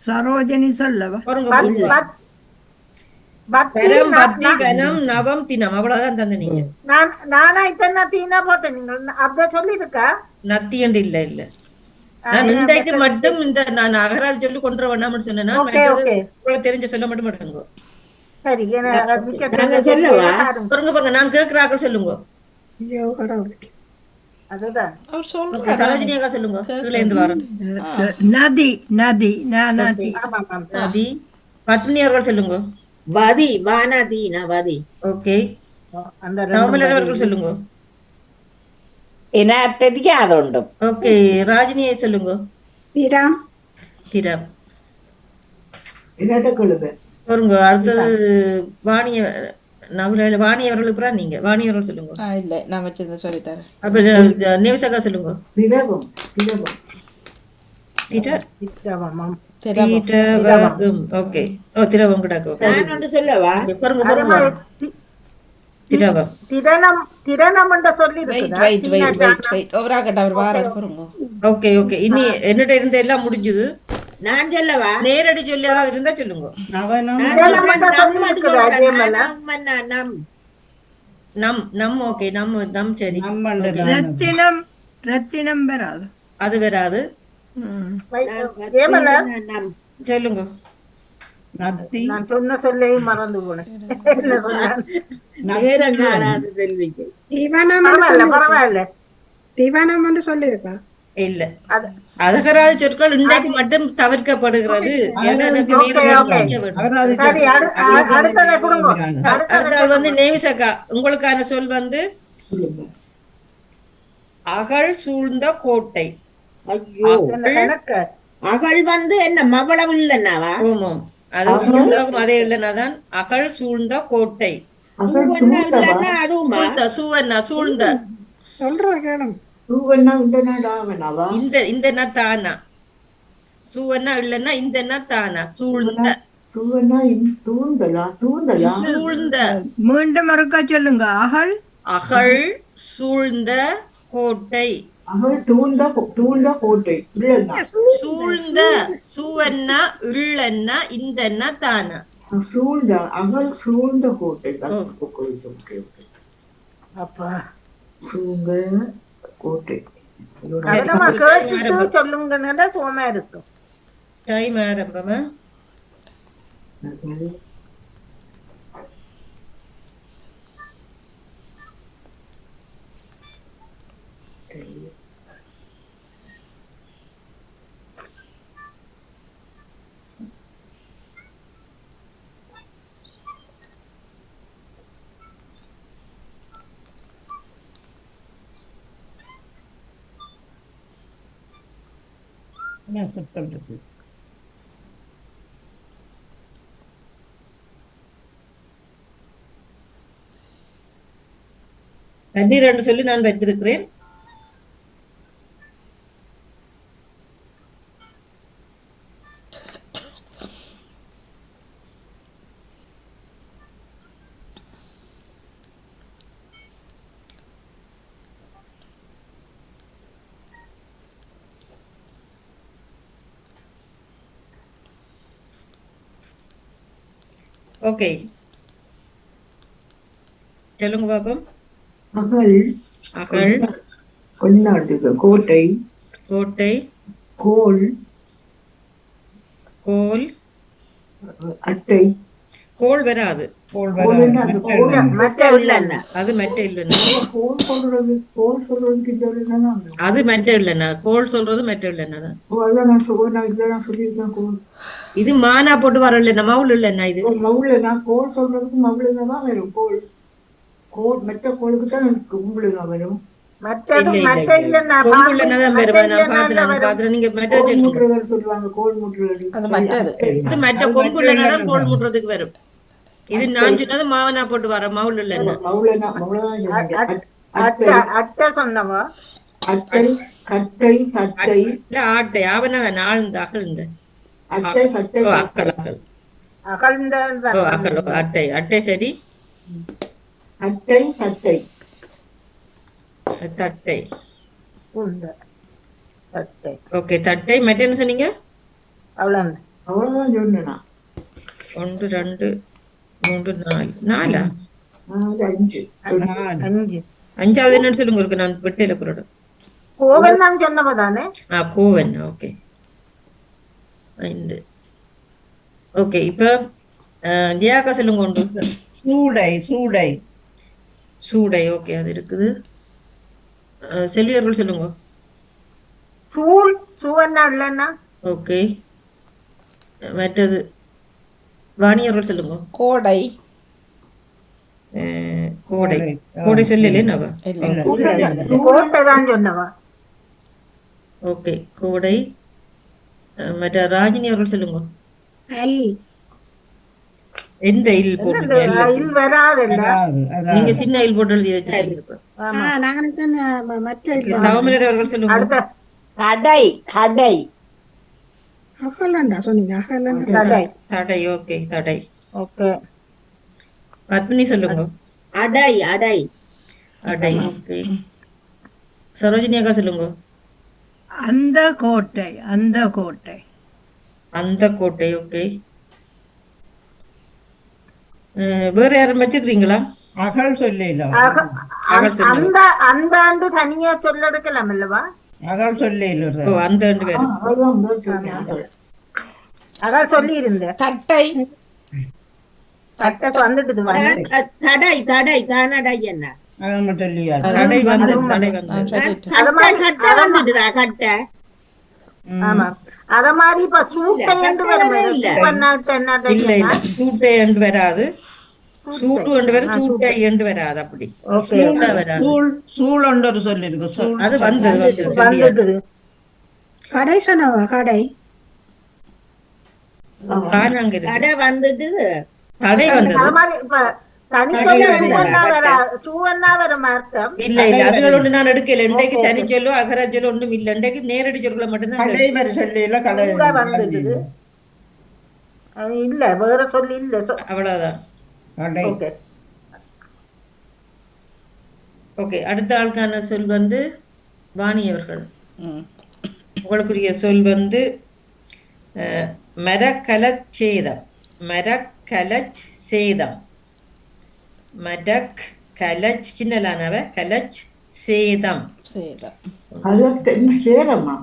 சரோஜனி சொல்லவா வரம் பக்தி வனம் நவம் தினம் அவ்வளவுதான் தந்த நீங்க. நானா இத்தனை தீனா போட்டேன். நீங்க அப்ப சொல்லி இருக்கா நத்தி என்று இல்ல இல்ல. நான் இன்றைக்கு மட்டும் இந்த நான் அகராஜ் சொல்லி கொண்டு வேணாம்னு சொன்னேன்னா உங்களுக்கு தெரிஞ்ச சொல்ல மட்டும் மாட்டேங்க. சரி பாருங்க நான் கேட்கிறாக்க சொல்லுங்க. அதுதான் சரோஜினி அக்கா சொல்லுங்க. கீழே இருந்து வரோம். நதி நதி நதி நதி பத்மினி அவர்கள் சொல்லுங்க. வதி வானதி நவதி. ஓகே நவமலர் அவர்கள் சொல்லுங்க. என்ன தெரியாதுண்டு. ஓகே ராஜினியை சொல்லுங்க. திரம் திரம் பாருங்க. அடுத்தது வாணிய நவல வாணி அவர்களுக்கு நீங்க வாணி அவர்கள் சொல்லுங்க. இல்ல நான் வச்சிருந்த சொல்லிட்டாரு. அப்ப நேவிசாக்கா சொல்லுங்க. திரவம் திரவம் திரவம். ஓகே ஓ திரவம் கிடக்கு. நான் ஒன்று சொல்லவா பாருங்க பாருங்க திரவம் திரணம் என்ற சொல்லி ஓகே ஓகே. இனி என்னட்ட இருந்த எல்லாம் முடிஞ்சது. நான் சொல்லவா நேரடி சொல்லி ஏதாவது இருந்தா சொல்லுங்க. நம் நம் ஓகே நம் நம் சரி. ரத்தினம் ரத்தினம் வராது. அது வராது. சொல்லுங்க. நான் சொன்ன சொல்லையும் மறந்து போனேன். பரவாயில்ல திவனம் என்று சொல்லிருக்கா. இல்ல அது அகராதி சொற்கள் இன்றைக்கு மட்டும் தவிர்க்கப்படுகிறது. ஏன்னா எனக்கு ஓகே நேரம் ஓகே முடிய வேண்டும். அகராதி சரி அடுத்ததை கொடுங்க அடுத்த அடுத்ததை ஆள் வந்து கொடுங்க. நேமிசக்கா, உங்களுக்கான சொல் வந்து அகழ் சூழ்ந்த கோட்டை. ஐயோ என்ன கணக்கு அகழ் வந்து என்ன மகளம் இல்லைன்னாவா? ஓமோம், அது சூழ்ந்ததும் அதே இல்லைனாதான் அகழ் சூழ்ந்த கோட்டை. சூவன்னா இல்லைன்னா அதுவுமா? சூழ்ந்த சூவன்னா சூழ்ந்த சொல்றத கேளுங்க. இந்த இந்த ந தானா சூவன்னா இல்லைன்னா இந்த ந தானா சூழ்ந்த சூழ்ந்த மீண்டும் மறுக்கா சொல்லுங்க. அகல் அகழ் சூழ்ந்த கோட்டை. சூழ்ந்த சூவன்னா இல்லன்னா இந்தன்னா தானா அப்பா கோட்டை கவனமா கேட்டுட்டு சொல்லுங்கன்னா சுகமா இருக்கும். டைம் ஆரம்பமா சத்தம் இருக்கு. தண்ணீர் என்று சொல்லி நான் வைத்திருக்கிறேன். ஓகே, சொல்லுங்க பாப்போம். அகழ் கோட்டை கோட்டை கோல் கோல் அட்டை கோல் வராது. மற்ற இல்லைன்னா அது மெட்ட இல்லைன்னா கோல் சொல்றது அது மெட்ட இல்லைன்னா கோல் சொல்றது மெட்ட இல்லைன்னா தான். சொல்லியிருக்கேன். இது மானா போட்டு வரல, மவுள் இல்லைன்னா இது மவுள நான் கோல் சொல்றதுக்கு மவுளுங்க தான் வரும். கோல் கோல் மெட்ட கோளுக்கு தான் கும்பலுங்க வரும். மற்றது மற்ற இல்லைன்னா கொம்புள்ளனா தான் வருவா. நான் பாத்துறேன் நீங்க மெட்ட சொல்லுங்க. சொல்லுவாங்க கோல் முட்டுறது. அது மற்றது. இது மெட்ட கொம்புள்ளனா தான் கோல் முட்டுறதுக்கு வரும். இது நான் சொன்னது மாவனா போட்டு வர மவுள் இல்லைன்னா அட்டை சொன்னவா அட்டை கட்டை தட்டை இல்ல ஆட்டை அவனதான் ஆழ்ந்த அகழ்ந்த அட்டை கட்டை அக்கள் அகல் அகழ்ந்த அகல் அட்டை அட்டை சரி. அட்டை தட்டை தட்டை தட்டை ஓகே தட்டை மெட்ட என்ன சொன்னீங்க? அவ்வளவுதான் சொன்னா 1 2 3 4 நாலா 5 அஞ்சாவது என்னன்னு சொல்லுங்க இருக்கு. நான் வெட்டையில போறோட கோவன் தான் சொன்னவதானே. கோவன் ஓகே 5 ஓகே. இப்ப தியாகா சொல்லுங்க. உண்டு சூடை சூடை சூடை ஓகே அது இருக்குது. செல்வியர்கள் சொல்லுங்க. சூழ் சுவன்னா இல்லைன்னா ஓகே. மற்றது வாணியர்கள் சொல்லுங்க. கோடை கோடை கோடை சொல்லலே நவ கோட்டை தான் சொன்னவா. ஓகே கோடை. மற்ற ராஜினி அவர்கள் சொல்லுங்க. எந்த இல் போட்டு இல் வராதுல்ல. நீங்க சின்ன இல் போட்டு எழுதி வச்சிருக்கீங்க. தவமலர் அவர்கள் சொல்லுங்க. அடுத்த கடை கடை தடை. தடை ஓகே தடை. ஓகே பத்மினி சொல்லுங்க. அடை அடை அடை ஓகே. சரோஜினி அக்கா சொல்லுங்க. அந்த கோட்டை அந்த கோட்டை அந்த கோட்டை ஓகே. வேற யாரும் வச்சுக்கிறீங்களா? அகல் சொல்லல அந்த அந்த ஆண்டு தனியா சொல்ல எடுக்கலாம் அல்லவா? அகல் சொல்லல ஓ அந்த ரெண்டு பேர் அகல் சொல்லி இருந்தேன். தட்டை தட்டை வந்துட்டு தடை தடை தானடை என்ன அது மட்டும் இல்லையா? தடை வந்து அதுவும் தடை வந்து. வந்து அது மாதிரி கட்டை வந்துட்டுதா கட்டை? ஆமா அத மாதிரி இப்ப சூட்டை என்று வரும் இல்ல. இல்ல இல்ல சூட்டை என்று வராது, சூடு என்று வரும், சூட்டை என்று வராது. அப்படி சூடா வராது. சூள் ஒரு சொல்லி இருக்கு. சூள் அது வந்தது வந்து சொல்லியா வந்துட்டுது. கடை சொன்னவா கடை காணாங்க இருக்கு. கடை வந்துட்டு தடை வந்தது. அது மாதிரி இப்ப தனிச்சொல்லா சூவன்னா வரும் அர்த்தம். இல்ல இல்ல அதுகள் ஒன்று நான் எடுக்கல. இன்றைக்கு தனிச்சொல்லோ அகராச்சொல்லோ ஒன்றும் இல்ல. இன்றைக்கு நேரடி சொற்களை மட்டும்தான் கடை வரை சொல்லல. கடை கூட வந்துட்டுது. அது இல்ல வேற சொல்லி இல்ல அவ்வளவுதான். கடை ஓகே ஓகே, அடுத்த ஆளுக்கான சொல் வந்து வாணி அவர்கள். ம். உங்களுக்குரிய சொல் வந்து மரக்கலச்சேதம். மரக்கலச் சேதம். மரக் கலச் சின்னலானவ கலச் சேதம். சரிதான். அது சேரமா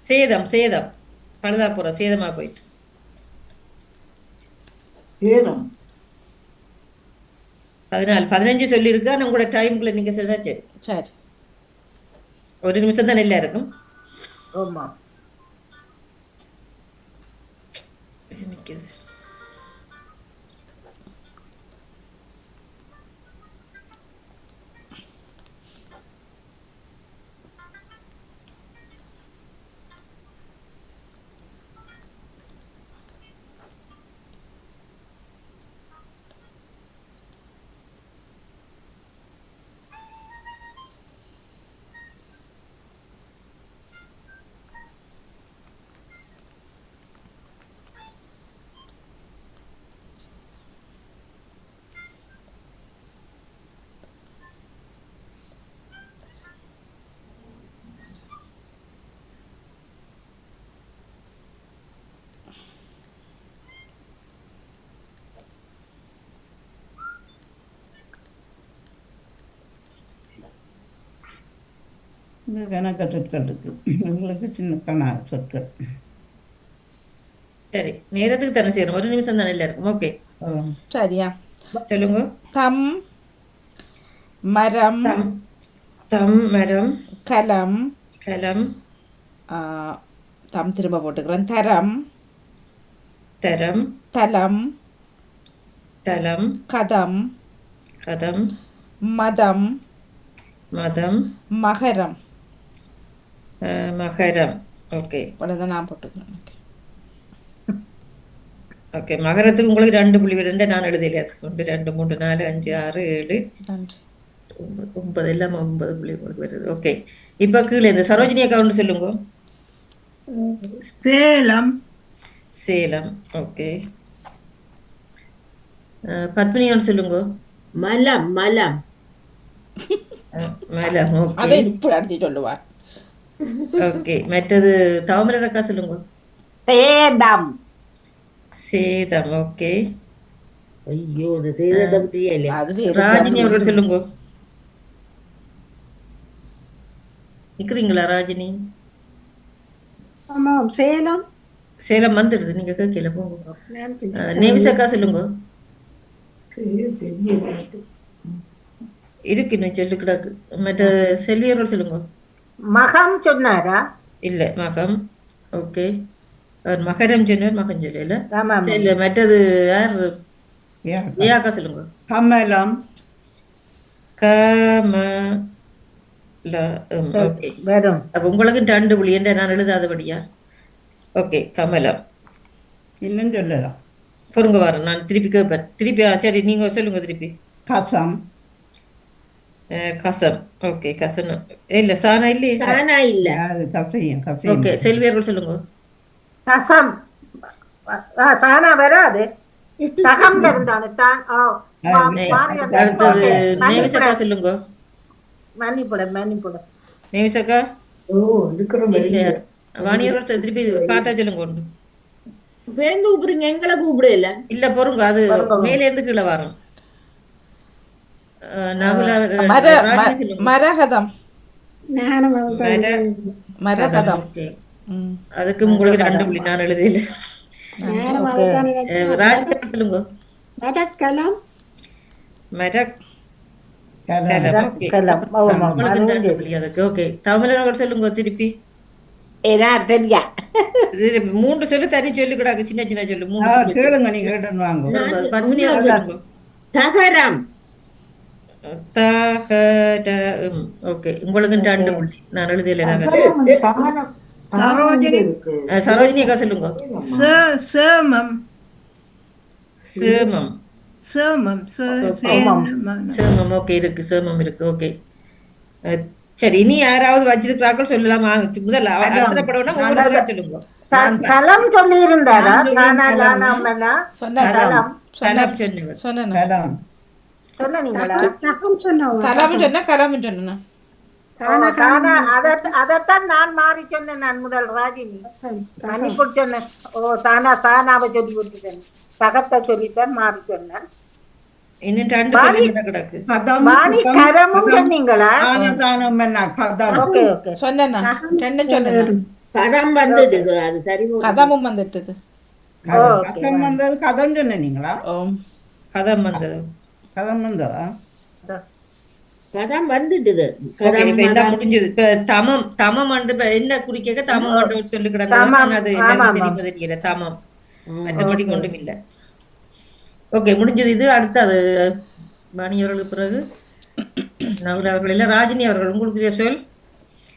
சேதம் சேதம் பழுதா போற சேதமா போயிட்டு. சேரம் 15 சொல்லியிருக்கா. நான் கூட டைமுக்குள்ள நீங்க சொன்னா சரி. சரி. ஒரு நிமிஷம் தான் நல்லா இருக்கும். ஆமா நிக்குது. இது கணக்க சொற்கள் இருக்கு. உங்களுக்கு சின்ன கணா சொற்கள். சரி, நேரத்துக்கு தானே செய்யணும். ஒரு நிமிஷம் தான் நல்லா இருக்கும். ஓகே சரியா? சொல்லுங்க. தம் மரம் தம் மரம் கலம் கலம் தம் திரும்ப போட்டுக்கிறேன். தரம் தரம் தலம் தலம் கதம் கதம் மதம் மதம் மகரம். மகரம். ஓகே இவ்வளோதான் நான் போட்டுக்கிறேன். ஓகே, மகரத்துக்கு உங்களுக்கு 2 புள்ளி விட நான் எழுதல. அது 1 2 3 4 5 6 7 நன்றி. 9 எல்லாம் 9 புள்ளி உங்களுக்கு வருது. ஓகே, இப்போ கீழே இந்த சரோஜினி அக்கௌண்ட் சொல்லுங்க. சேலம் சேலம். ஓகே, பத்மினியோன்னு சொல்லுங்க. மலம் மலம் மலம். அதை ஓகே இப்படி அடுத்து சொல்லுவார். ஓகே, மற்றது தாமரை அக்கா சொல்லுங்க. சேதம் சேதம். ஓகே, ஐயோ இது செய்ததை பற்றியே இல்லையா? அதுல ராஜினி அவர்கள் சொல்லுங்க. நிக்கிறீங்களா ராஜினி? ஆமாம் சேலம் சேலம் வந்துடுது, நீங்க கேட்கல போங்க. நேமிஸ் அக்கா சொல்லுங்க. இருக்கு இன்னும் சொல்லு கிடக்கு. மற்ற செல்வி அவர்கள் சொல்லுங்க. மகம் சொன்னாரா? இல்ல மகம். ஓகே, அவர் மகரம் சொன்னார், மகன் சொல்லல. ஆமா இல்ல மற்றது யார்? ஏக்கா சொல்லுங்க. கமலம் கம ஓகே, வரும். அப்ப உங்களுக்கு 2 புள்ளி என்ற நான் எழுதாதபடியா? ஓகே, கமலம். இன்னும் சொல்லலாம். பொருங்க வரேன், நான் திருப்பி கேட்பேன். திருப்பி சரி நீங்க சொல்லுங்க திருப்பி. கசம் கசம். ஓகே, கசன் இல்ல சானா இல்லையே. தானா இல்ல யாரு? கசையும் கசையும். ஓகே, செல்வி அவர்கள் சொல்லுங்க. கசம் சானா வராது. தகம் இருந்தானே தான். அடுத்தது நேவிசக்கா சொல்லுங்க. மன்னிப்புட நேவிசக்கா ஓ இருக்கிறோம். இல்லையா? வாணியர்கள் திருப்பி பார்த்தா சொல்லுங்க. ஒன்று பேருந்து கூப்பிடுங்க, எங்களை கூப்பிடல. இல்ல பொறுங்க, அது மேல இருந்து கீழே வரும். மரகதம் மரகதம். ஓகே, அதுக்கு உங்களுக்கு 2 புள்ளி நான் எழுதல. ராஜ் சொல்லுங்க. மரக்கலம் மரக் கலம். ஓகே. கலம். ஆமாம், உங்களுக்கு அதுவும் ரெண்டு சரி. புள்ளி அதுக்கு. ஓகே. தமிழர்கள் சொல்லுங்க திருப்பி. ஏன்னா தெரியா இது 3 சொல்லு தனி சொல்லு கிடாக்கு, சின்ன சின்ன சொல்லு 3 சொல்லு. கேளுங்க, நீங்க கேட்டு வாங்க. பத்மினி அவர்கள் சொல்லுங்க. தகரம் தகரம். ஓகே, உங்களுக்கு 2 புள்ளி. நான் எழுதியல தகரம். தகரம் வந்து தானம் தானம் எங்க சரோஜினி இருக்கு? சரோஜினி அக்கா சொல்லுங்க. சேமம் சேமம். சேமம் ஆமாம். சேமம். ஓகே, இருக்கு. சேமம் இருக்கு. ஓகே. சரி, இனி யாராவது வச்சிருக்கிறார்கள் சொல்லலாம். முதல்ல அடுத்த படம்னா ஒவ்வொரு தடவை சொல்லுங்க. கலம் சொல்லி இருந்தாரா? நான் சொல்றேன் தானா கலம். தானாமனா? சொன்னேன் கலம் கலம் சொன்னவர். சொன்னேன் கலம். சொன்னீங்களா? தகம் சொன்னவா? கலாமும் சொன்னேன் கலாமும் சொன்னேன். தானா அதத்தான் நான் மாறி சொன்னேன். நான் முதல் ராஜினி மணிப்பூர் சொன்னேன். ஓ தானா சானாவை சொல்லி விட்டுட்டேன். தகத்தை சொல்லித்தான் மாறி சொன்னேன். இன்னும் 2 சொல்லி கிடக்கு. கதம், வாணி கதம், கரமும் கதம். சொன்னீங்களா? தானம் என்ன கதம். Okay okay. சொன்னேண்ணா 2 சொன்னேன். கதம் வந்துடுது அது சரி கதமும் வந்துட்டுது. கதம். கதம் வந்தது கதம் சொன்னீங்களா? ஓம் கதம் வந்தது. கதம் வந்ததா? கதம் வந்துடுது ஓகே, இப்ப எல்லாம் முடிஞ்சது. இப்ப தமம். தமம் வந்து இப்ப என்ன குறிக்க தமம் வந்து சொல்லி கிடந்தது. அது எல்லாருக்கும் தெரியுமா தெரியல. தமம் மற்றபடி கொண்டும் இல்லை. ஓகே, முடிஞ்சது. இது அடுத்தது வாணி அவர்களுக்கு பிறகு நகுல் அவர்கள் இல்ல, ராஜினி அவர்கள். உங்களுக்கு சொல்.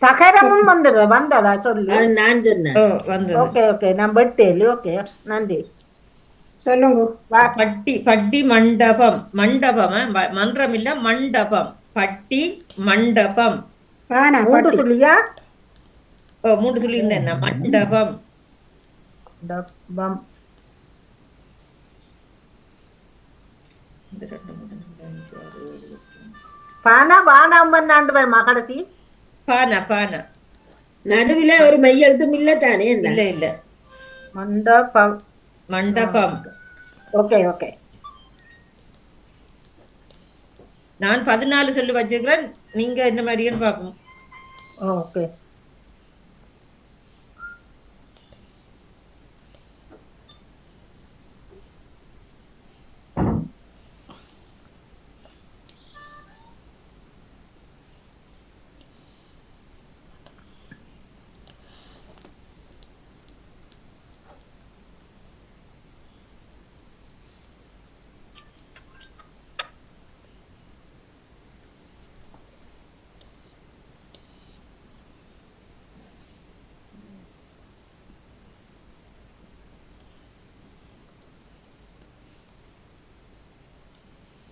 தகரமும் வந்ததா சொல்லு. அது நான் சொன்னேன். வந்தது. Okay okay. நான் பெட்டேலு. ஓகே, நன்றி. சொல்லுங்க. பட்டி. பட்டி மண்டபம். மண்டபம் மன்றம் இல்ல, மண்டபம். பட்டி மண்டபம். பானா 3 பட்டி. சொல்லியா? 3 சொல்லி இருந்தேன். மண்டபம். டப்பம். பானா வானாம்பன் ஆண்டு பேர் மகடசி. பானா. பானா. நடுவில ஒரு மெய்யெழுத்தும் இல்ல தானே? இல்ல இல்ல. மண்டபம். மண்டபம். Okay okay. நான் 14 சொல்லி வச்சுக்கிறேன். நீங்க என்ன மாதிரின்னு பாப்போம். ஓகே.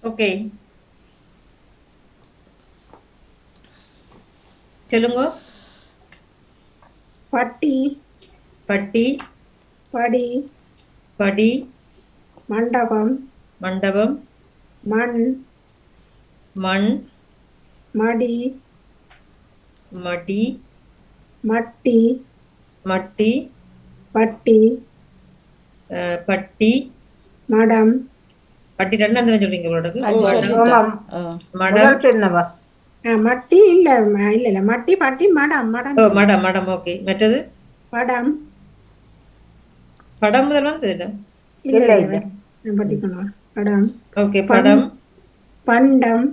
ஓகே, சொல்லுங்க. பட்டி. பட்டி. படி. படி. மண்டபம். மண்டபம். மண். மண். மடி. மடி. மட்டி. மட்டி. பட்டி. பட்டி. மடம். பட்டி 2 சொல்றீங்க உங்களுக்கு. மடம் சொன்னவா? மட்டி இல்ல இல்ல இல்ல மட்டி பட்டி மடம். மடம். மடம். மடம். ஓகே, மற்றது படம். படம் முதல் வந்தது இல்ல. இல்ல இல்ல. படிக்கணும். படம். ஓகே, படம். பண்டம்.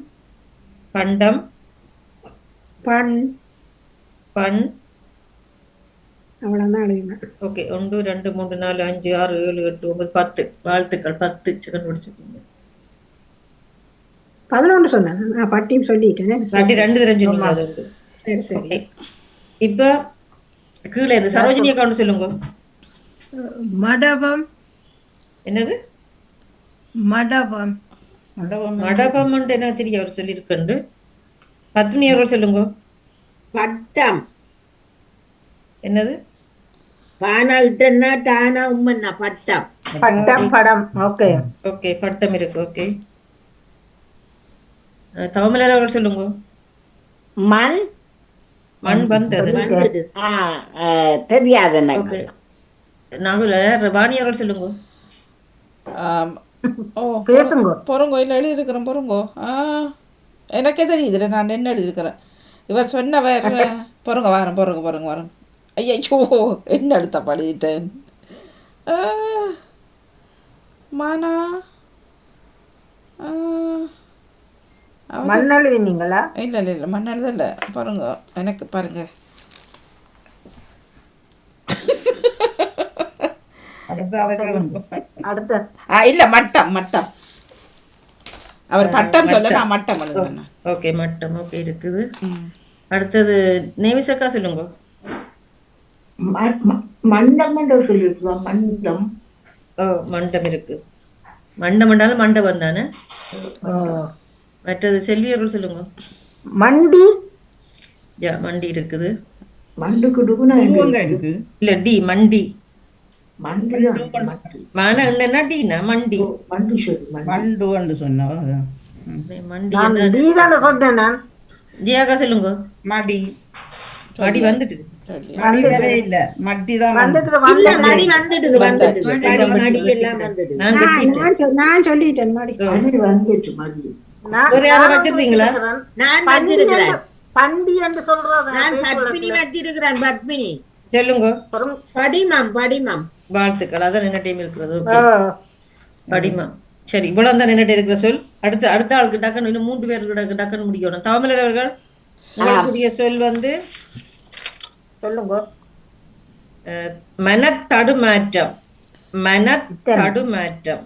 பண்டம். பண். பண். அவ்வளவுதான் எழுதினேன். ஓகே, 1 2 3 4 5 6 7 8 9 10. வாழ்த்துக்கள். 10 செகண்ட் முடிச்சிருக்கீங்க. 11 சொன்னேன். நான் பட்டின்னு சொல்லிட்டேன். பட்டி 2 சொன்னீங்க. அது உண்டு. சரி சரி. ஓகே, இப்ப கீழே இருந்து சரோஜினி அக்கௌண்ட் சொல்லுங்க. மடபம். என்னது மடபம்? மடபம் என்ன தெரியும், அவர் சொல்லியிருக்கண்டு. பத்மினி அவர்கள் சொல்லுங்க. பட்டம். என்னது? பானா இட்டன்னா டானா உம்மன்னா பட்டம். பட்டம். படம். ஓகே ஓகே, பட்டம் இருக்கு. ஓகே, தவமலர் அவர்கள் சொல்லுங்க. மண். மண் வந்தது. தெரியாது. ஓகே, நாகுல வாணி அவர்கள் சொல்லுங்க. ஓ பேசுங்க. பொறுங்கோ, இல்லை எழுதியிருக்கிறேன் பொறுங்கோ. எனக்கே தெரியுதுல நான் என்ன எழுதியிருக்கிறேன். இவர் சொன்னவர் பொறுங்க வாரம் பொறுங்க பொறுங்க வாரம். ஐயோ, என்ன எடுத்த படிட்டேன். மானா மண் எழுதினீங்களா? இல்லை இல்லை இல்லை மண் எழுதல. பாருங்க எனக்கு பாருங்க. அடுத்த இல்லை மட்டம் மட்டம். அவர் பட்டம் சொல்ல நான் மட்டம் எழுதுறேன். ஓகே மட்டம் ஓகே இருக்குது. அடுத்தது நேவிசக்கா சொல்லுங்க. மண்டம் சொல்லிருக்கோம். மண்டம். ஓ மண்டம் இருக்கு. மண்டம் என்றாலும் மண்டபம் தானே. மற்றது செல்வியர்கள் சொல்லுங்க. மண்டி. யா மண்டி இருக்குது. மண்டுக்கு இருக்கு. இல்ல டி மண்டி. மண்டி என்னன்னா டீனா மண்டி. மண்டி சொல்லு. மண்டு சொன்னா மண்டி சொன்னேன் நான். ஜியாக்கா சொல்லுங்க. மடி. மடி வந்துட்டு இல்ல மட்டிதான் நான் சொல்லிட்டேன். வச்சிருக்கீங்களா? பண்டி என்று சொல்றது வச்சிருக்கிறேன். பத்மினி சொல்லுங்க. படிமம் படிமம். வாழ்த்துக்கள். அதான் என்ன டைம் இருக்கிறது. படிமம். சரி இவ்வளவு தான் என்ன இருக்கிற சொல். அடுத்த ஆளுக்கு டக்குன்னு இன்னும் 3 பேருக்கு டக்குன்னு முடிக்கணும். தமிழர் அவர்கள் உங்களுக்குரிய சொல் வந்து சொல்லுங்க. மனத்தடுமாற்றம். மனத்தடுமாற்றம்.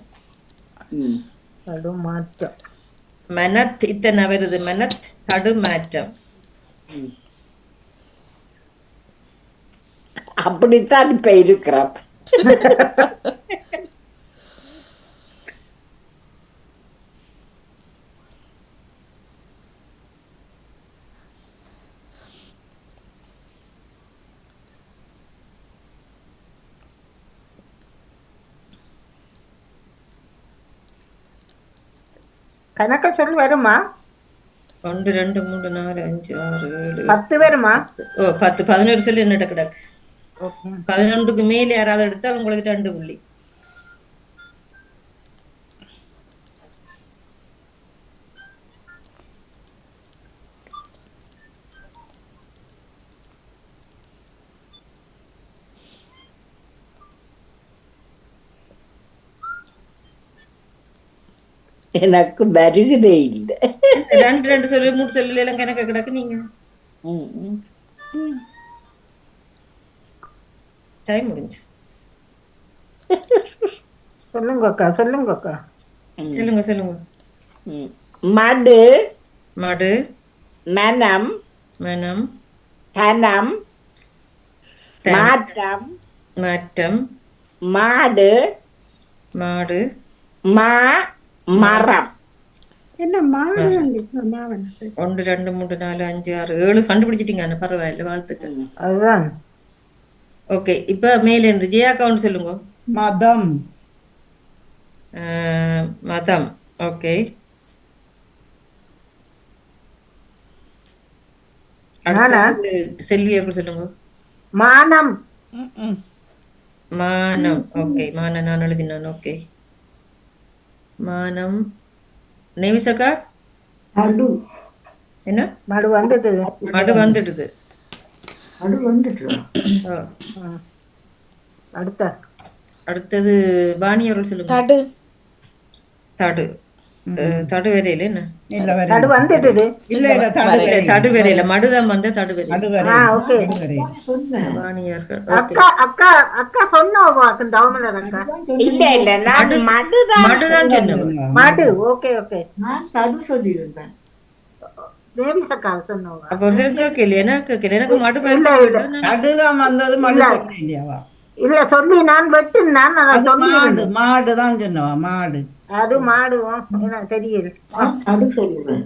தடுமாற்றம். மனத் இத்தனை வருது. மனத் தடுமாற்றம். அப்படித்தான் இப்ப இருக்கிறோம். கணக்க சொல் வருமா? 1 2 3 4 5 6 7 10 வருமா? 10 11 சொல்லி என்னட்ட கிடக்கு. 11க்கு மேலே யாராவது எடுத்தால் உங்களுக்கு 2 புள்ளி. எனக்கு வருகிறே இல்லை. 2 சொல்லு 3 சொல்லு எல்லாம் கணக்க கிடக்கு. நீங்க டைம் முடிஞ்சு. சொல்லுங்க அக்கா. சொல்லுங்க. மடு. மடு. மனம். மனம். தனம். மாற்றம். மாற்றம். மாடு. மாடு. மரம். என்ன மாடு? 1 2 3 4 5 6 7 கண்டுபிடிச்சிட்டீங்க. பரவாயில்ல வாழ்த்துக்கள். அதுதான். ஓகே இப்ப மேல இருந்து ஜெயா அக்கவுண்ட் சொல்லுங்க. மதம். மதம். ஓகே செல்வி எப்படி சொல்லுங்க. மானம். மானம். ஓகே மானம் நான் எழுதினான். ஓகே மானம். நேவிசக்கா என்ன? மடு வந்துடுது. மடு வந்துடுது. அடுத்தது வாணி அவர்கள் சொல்லுங்க. தடு. தடு. தடு வரையில என்ன? தடு வந்துடுது. இல்ல தடு வரையில மடுதான் வந்து தடு வரையில. ஓகே வாணி அவர்கள். அக்கா அக்கா அக்கா சொன்னவா தமிழர் அக்கா? இல்ல நான் மடுதான் சொன்னவா. மடு. ஓகே ஓகே நான் தடு சொல்லியிருந்தேன். தேவிசக்கா சொன்னவா? அப்ப கேட்கல எனக்கு மடு அதுதான் வந்தது. மடு இல்லையாவா? இல்ல சொல்லி நான் வெட்டினான். அதான் சொல்லி மாடுதான் சொன்னவா. மாடு. அது மாடு எனக்கு தெரியல. தடு சொல்லுவேன்.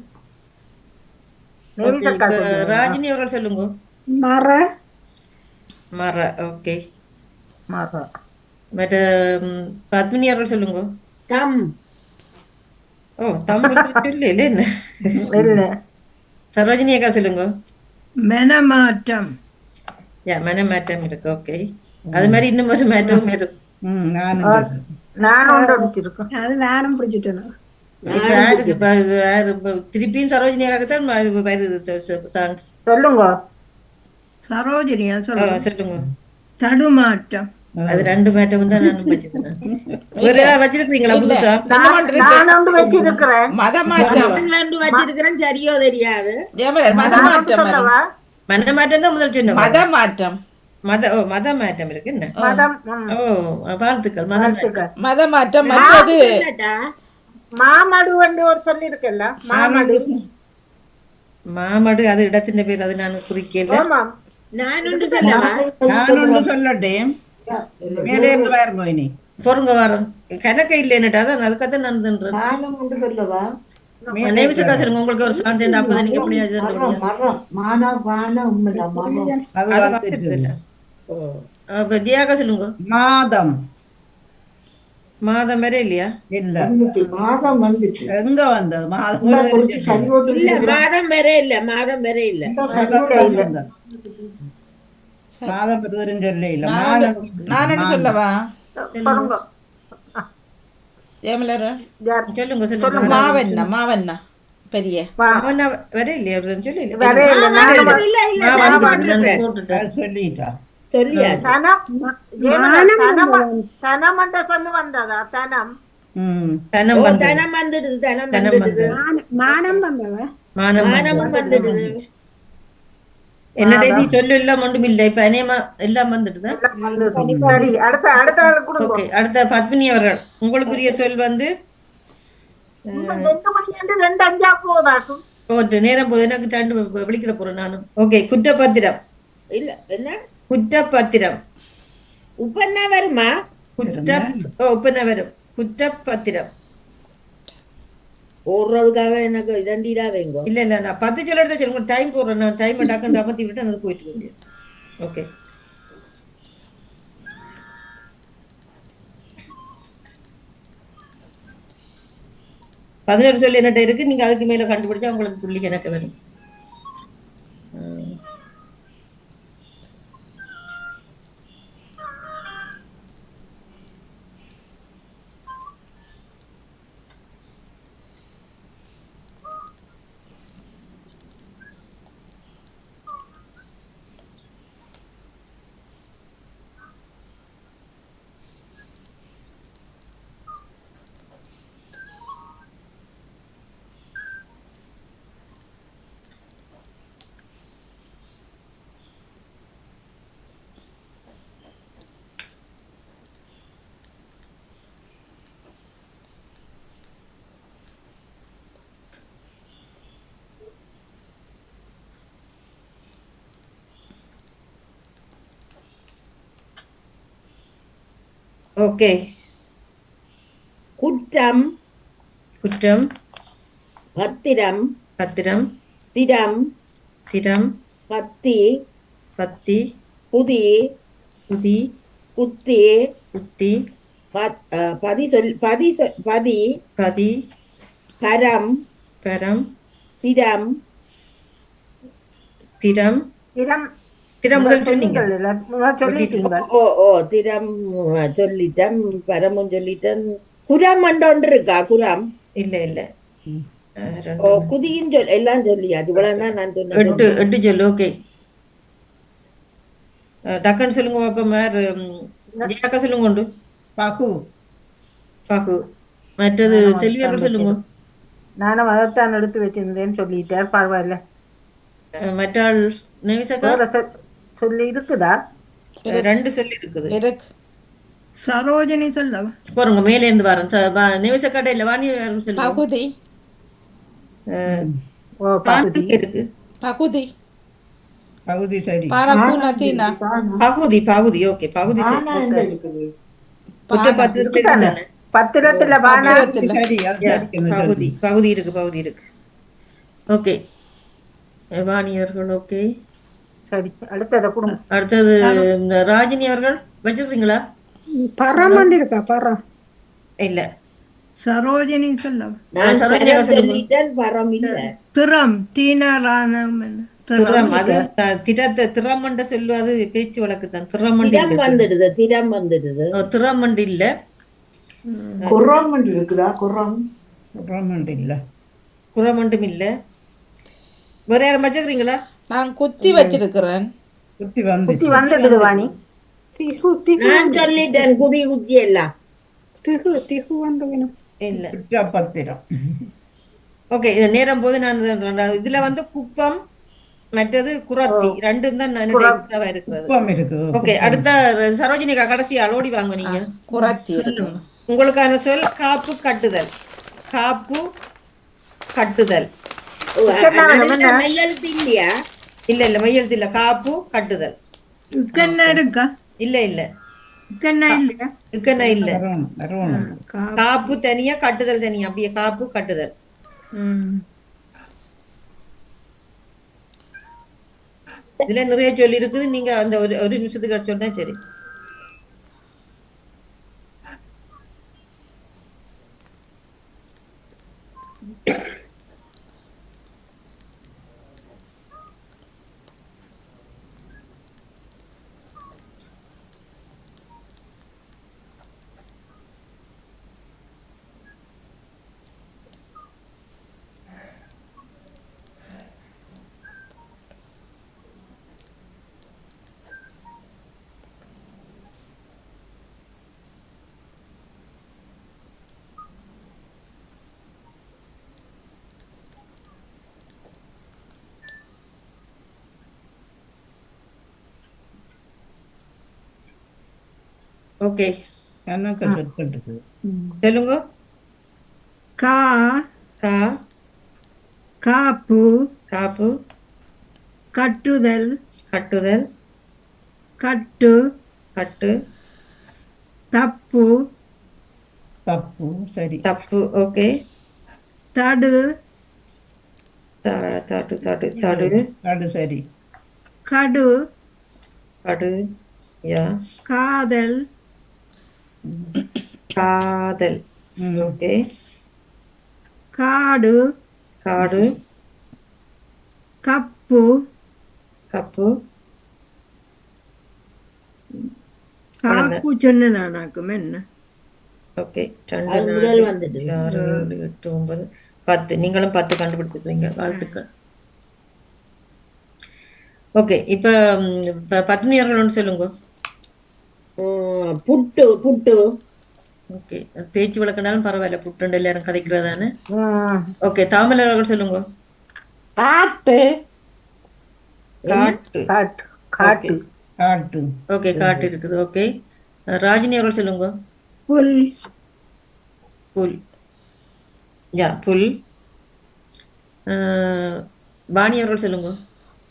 ராஜினி அவர்கள் சொல்லுங்க. மர. மர. ஓகே மர. மற்ற பத்மினி அவர்கள் சொல்லுங்க. கம். ஓ தமிழ் சொல்லு இல்ல என்ன? இல்ல. சரோஜினி அக்கா சொல்லுங்க. மனமாற்றம். மனமாற்றம் இருக்கு. ஓகே அது மாதிரி இன்னும் ஒரு மாற்றம் இருக்கு. நானும் பிடிச்சிருக்கேன். அது நானும் பிடிச்சிட்டேன். திருப்பியும் சரோஜினி அக்காத்தான் வருது சான்ஸ். சொல்லுங்க. சரோஜினியா சொல்லுங்க. சொல்லுங்க. தடுமாற்றம். அது 2 மாற்றமும் தான் நானும் வச்சிருக்கேன். வேற ஏதாவது வச்சிருக்கீங்களா புதுசா? நான் ஒன்று வச்சிருக்கிறேன். மத மாற்றம் வச்சிருக்கிறேன் சரியோ தெரியாது. மத மாற்றம் சொல்லவா? மத மாற்றம் தான் முதல் சொன்ன. மத மாற்றம் மத மாற்றம் இருக்கு என்ன? மதம் வாழ்த்துக்கள். மத மாற்றம் மற்றது மாமடு என்று ஒரு சொல்லி இருக்குல்ல, மாமடு. மாமடு அது இடத்தின் பேர், அது நான் குறிக்கல. ஆமாம், நான் ஒன்று சொல்லவா? நான் ஒன்று சொல்லட்டேன். மேலே இருந்து பாருங்க இனி. பொறுங்க வாரம் கணக்க இல்லைன்னுட்டா தான் அதுக்காக நான் தின்றேன். நானும் ஒன்று சொல்லவா? நேமிச்சக்காசருங்க உங்களுக்கு ஒரு சான்ஸ் அப்பதான் நீங்க எப்படி மரம் மரம் மானா பானா உண்மையில மரம். அது வந்துட்டு. அப்ப தியாகா சொல்லுங்க. மாதம் மாதம் வரை இல்லையா? இல்ல வந்துட்டு மாதம் வந்துட்டு எங்க வந்தது மாதம்? சரி ஓட்டு இல்ல மாதம் வேற இல்ல, மாதம் வேற இல்ல. மாதம் பெருதறிஞ்சொல்லே இல்ல. மாதம் நான் என்ன சொல்லவா? பாருங்க. ஏமலர் சொல்லுங்க சொல்லுங்க. மாவண்ணா பெரிய மாவண்ணா வரை இல்லையா? சொல்லி வேற இல்ல, சொல்லிட்டா சொல்லியா? தனம் என்ற சொல்லு வந்ததா? தனம் தனம் வந்து தனம் வந்துடுது, தனம் வந்துடுது, மானம் வந்தவ மானமும் வந்துடுது. என்னடா நீ சொல்லு எல்லாம் ஒன்றும் இல்லை. இப்ப அநேகமா எல்லாம் வந்துடுது. சரி, அடுத்த கொடுங்க. ஓகே, அடுத்த பத்மினி அவர்கள் உங்களுக்குரிய சொல் வந்து 2 மணி 2:05 போதாக்கும். நேரம் போது எனக்கு ரெண்டு விழிக்கிட போறேன் நானும். ஓகே, குற்றப்பத்திரம். இல்ல என்ன குற்றப்பத்திரம் உப்பன்னா வருமா? உப்பன வரும். குற்றப்பத்திரம் ஓடுறதுக்காக எனக்கு இதண்டிடாதேங்கோ. இல்ல இல்ல, நான் 10 சொல்ல எடுத்த சரி, உங்களுக்கு டைம் போடுறேன். நான் டைம் டக்குன்னு அமர்த்தி விட்டு அது போயிட்டு இருக்கேன். ஓகே, பதினொரு சொல்லி என்னட்ட இருக்கு. நீங்க அதுக்கு மேல கண்டுபிடிச்சா உங்களுக்கு புள்ளி கணக்கு வரும். ஓகே, குற்றம் குற்றம், பத்திரம் பத்திரம், திரம் திரம், பத்தி பத்தி, புதி புதி, குத்தி குத்தி, பதி பதி பதி, பரம் பரம், திரம் திரம், திறம் திரம் முதல் சொன்னீங்க. சொல்லிட்டீங்க. ஓ திரம் சொல்லிட்டேன், பரமும் சொல்லிட்டேன். குரம் ஒன்று இருக்கா? குரம் இல்ல இல்ல, ஓ குதியும் எல்லாம் சொல்லி அது இவ்வளவுதான் நான் சொன்னேன். 8 சொல்லு. ஓகே, டக்குன்னு சொல்லுங்க பாப்பா. மேர் ஜியாக்கா சொல்லுங்க. உண்டு பகு பகு. மற்றது செல்வியர்கள் சொல்லுங்க. நானும் அதைத்தான் எடுத்து வச்சிருந்தேன்னு சொல்லிட்டார். பரவாயில்ல. மற்றாள் நெவிசக்கா சொல்லி இருக்குதா? 2 சொல்லி இருக்குது. சரோஜினி சொல்லவா? போறங்க மேலே இருந்து வரேன். நெவிசக்காட்ட இல்ல, வாணி சொல்லுங்க. பகுதி இருக்கு. பகுதி பகுதி சரி. பாரகுணத்தினா பகுதி பகுதி. ஓகே, பகுதி குற்றப்பத்திரத்துல பத்திரத்துல சரி, அது சரி. பகுதி பகுதி இருக்கு, பகுதி இருக்கு. ஓகே, வாணி அவர்கள். ஓகே, சரி, அடுத்ததை கொடுங்க. அடுத்தது ராஜினி அவர்கள் வச்சிருக்கீங்களா? பரம் இருக்கா? பரம் இல்ல, சரோஜினி சொல்லவா? நான் சொல்லிட்டேன், பரம் இல்ல. திறம் தீனாரானம் திறம். அது திறமண்ட சொல்லு, அது பேச்சு வழக்கு தான். திறமண்டி வந்துடுது, திறம் வந்துடுது. திறமண்டி இல்ல. குரமண்டி இருக்குதா? குரமண்டி இல்ல. குறமண்டும் இல்ல. வேற யாரும் வச்சுக்கிறீங்களா? நான் குத்தி வச்சிருக்கிறேன். குத்தி வந்து குத்தி வந்துடுது வாணி. திகு திகு நான் சொல்லிட்டேன் குதி குத்தி எல்லாம். திகு திகு வந்து வேணும். இல்ல. குற்றப்பத்திரம். ஓகே, இது நேரம் போது நான் இதுல வந்து குப்பம் மற்றது குரத்தி ரெண்டும் தான் எக்ஸ்ட்ராவா இருக்கிறது. குப்பம் இருக்குது. ஓகே, அடுத்த சரோஜினிகா கடைசி அலோடி வாங்க நீங்க. குரத்தி இருக்கு. உங்களுக்கான சொல் காப்பு கட்டுதல். காப்பு கட்டுதல். மையெழுத்து இல்லையா? இல்ல இல்ல மையெழுத்து இல்ல, காப்பு கட்டுதல். இக்கன்னா இருக்கா? இல்ல இல்ல இக்கன்னா இல்லையா? இக்கன்னா இல்ல. வரணும். காப்பு தனியா கட்டுதல் தனியா, அப்படியே காப்பு கட்டுதல். இதுல நிறைய சொல்லி இருக்குது, நீங்க அந்த ஒரு நிமிஷத்துக்கு சொன்னா சரி. ஓகே, கணக்கு சொற்கள் இருக்குது. சொல்லுங்க. கா கா காப்பு காப்பு கட்டுதல் கட்டுதல் கட்டு கட்டு தப்பு தப்பு சரி. தப்பு. ஓகே, தடு தாட்டு தாட்டு தடு அது சரி. கடு கடு யா காதல் காதல். ஓகே, காடு காடு கப்பு கப்பு காப்பு சொன்ன நானாக்கும் என்ன? ஓகே, அது முதல் வந்துட்டு 6 7 8 9 10. நீங்களும் 10 கண்டுபிடிச்சிருக்கீங்க, வாழ்த்துக்கள். ஓகே, இப்ப பத்மினி அவர்கள் ஒன்று சொல்லுங்க. புட்டு புட்டு. ஓகே, பேச்சு வழக்கினாலும் பரவாயில்ல, புட்டுண்டு எல்லாரும் கதைக்கிறதானே. ஓகே, தாமல் அவர்கள் சொல்லுங்க. காட்டு காட்டு காட்டு காட்டு காட்டு. ஓகே, காட்டு இருக்குது. ஓகே, ராஜினி அவர்கள் சொல்லுங்க. புல் புல். யா புல். வாணி அவர்கள் சொல்லுங்க.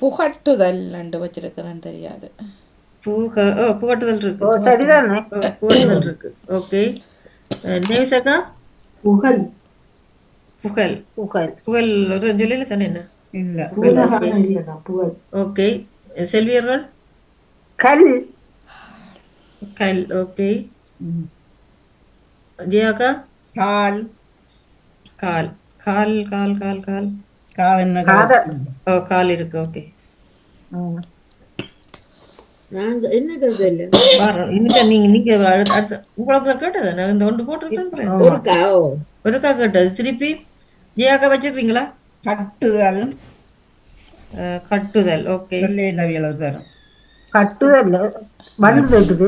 புகட்டுதல் ரெண்டு வச்சிருக்கிறேன்னு தெரியாது. புகட்டுதல் இருக்கு. சரிதானே? புகட்டுதல் இருக்கு. ஓகே, நேவிசக்கா. புகழ் புகழ். புகழ் புகழ் ஒரு சொல்லில தானே என்ன? இல்ல. புகழ். ஓகே, செல்வியர்கள். கல் கல். ஓகே, ஜியாக்கா. கால். கால் கால் கால் கால் கால் காவென்ன கால் இருக்கு. ஓகே, நாங்க என்ன கருதல்ல இன்னைக்கு நீங்க அடுத்த உங்களுக்கு கேட்டது நான் இந்த ஒன்று போட்டிருக்கேன். ஒருக்கா கேட்டது திருப்பி ஜியாக்கா வச்சிருக்கீங்களா? கட்டுதல். கட்டுதல். ஓகே, தரும் கட்டுதல் வந்தது.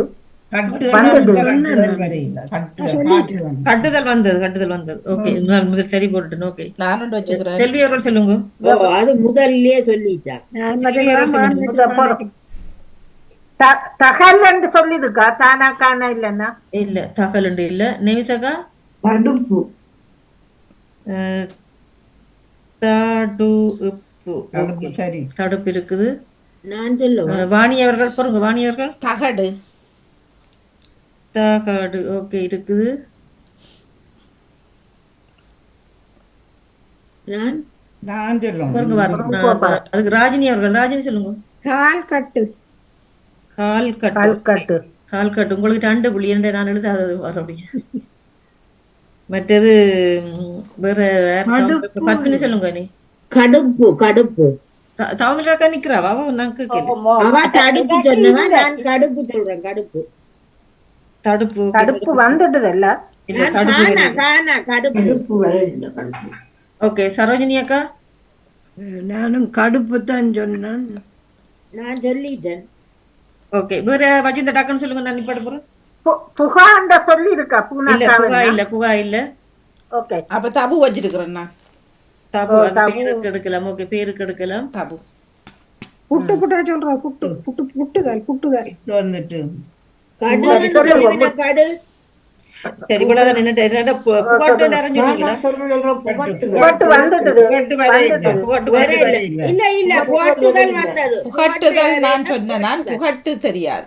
கட்டுதல் வந்தது. கட்டுதல் வந்தது. ஓகே, நான் முதல் சரி போட்டுட்டேன். ஓகே, நான் ஒன்று வச்சுக்கிறேன். செல்வி அவர்கள் சொல்லுங்க. அது முதல்லயே சொல்லிட்டா. தகல் என்று சொல்லிருக்கா? தானா கானா இல்லன்னா? இல்ல, தகல் இல்ல. நேவிசகா. தடுப்பு. தடுப்பு. சரி, தடுப்பு இருக்குது. நான் சொல்லுவேன். வாணி அவர்கள் பாருங்க. வாணி அவர்கள். தகடு. தகடு. ஓகே, இருக்குது. நான் சொல்லுவேன் பாருங்க. அதுக்கு ராஜினி அவர்கள். ராஜினி சொல்லுங்க. கால் கட்டு கால் கட்டு. கட்டு கால் கட்டு. உங்களுக்கு 2 புள்ளி என்று நான் எழுதாதது மறுபடியும். மற்றது வேற பத்மினி சொல்லுங்க. நீ கடுப்பு. கடுப்பு. தமிழாக்கா நிக்கிறாவா? நான் கேட்கல. அவ தடுப்பு சொன்னவா, நான் கடுப்பு சொல்றேன். கடுப்பு. தடுப்பு. தடுப்பு வந்துடுது இல்ல? கடுப்பு. ஓகே, சரோஜினி அக்கா. நானும் கடுப்பு தான் சொன்னேன். நான் சொல்லிட்டேன். ஓகே வேற வச்சிருந்த டக்குன்னு சொல்லுங்க, நான் நிப்பாட்ட போறேன். புகாண்ட சொல்லி இருக்கா இல்ல புகா இல்ல. ஓகே அப்ப தபு வச்சிருக்கிறேன் நான். தபு பேருக்கு எடுக்கலாம். ஓகே பேருக்கு எடுக்கலாம். தபு புட்டு புட்டா சொல்றா, புட்டு புட்டு புட்டுதல் புட்டுதல் வந்துட்டு கடு சரி இவ்வளவுதான். என்னட்ட புகாட்டு நிறைஞ்சுங்களா? புகட்டு வந்துட்டது புகாட்டு வரல. இல்ல இல்ல புகட்டுதல் வந்தது. புகட்டுதல் நான் சொன்னேன், நான் புகட்டு தெரியாது.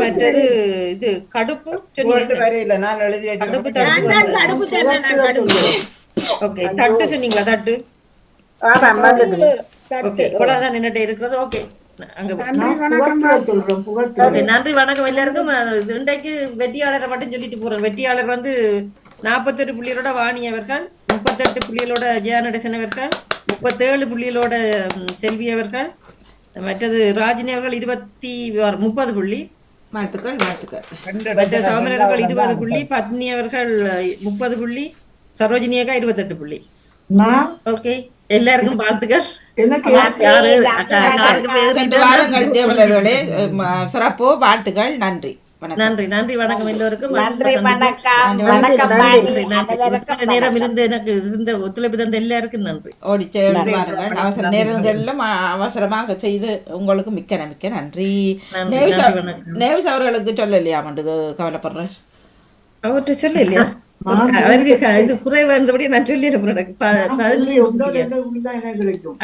மற்றது இது கடுப்பு சொன்னீங்க. வரையில நான் எழுதி கடுப்பு வச்சிருக்கேன். தடுப்பு நான் கடுப்பு சொன்னேன், நான் கடுப்பு. ஓகே தட்டு சொன்னீங்களா? தட்டு ஓகே இவ்வளவுதான் என்னட்ட இருக்கிறது. ஓகே அங்க ஓகே நன்றி வணக்கம் எல்லாருக்கும். இன்றைக்கு வெற்றியாளரை மட்டும் சொல்லிட்டு போறேன். வெற்றியாளர் வந்து 41 புள்ளிகளோட வாணி அவர்கள், 38 புள்ளிகளோட ஜெயநடேசன் அவர்கள், 37 புள்ளிகளோட செல்வி அவர்கள், மற்றது ராஜினி அவர்கள் 30 புள்ளி, வாழ்த்துக்கள் வாழ்த்துக்கள். மற்ற சாமனர்கள் 20 புள்ளி, பத்னி அவர்கள் 30 புள்ளி, சரோஜினியக்கா 28 புள்ளி. ஓகே எல்லாருக்கும் வாழ்த்துக்கள். சிறப்பு வாழ்த்துக்கள். நன்றி நன்றி நன்றி வணக்கம் எல்லோருக்கும். நேரம் இருந்து எனக்கு இருந்த ஒத்துழைப்பு தந்த எல்லாருக்கும் நன்றி. ஓடிச்சு வாருங்கள். அவசர நேரங்களிலும் அவசரமாக செய்து உங்களுக்கு மிக்க மிக்க நன்றி. நேவிஸ் அவர்களுக்கு சொல்லலையா கவலைப்படுறேன்? அவர்கிட்ட சொல்ல இல்லையா? அவருக்கு இது குறைவா இருந்தபடி நான் சொல்லிடுறேன்.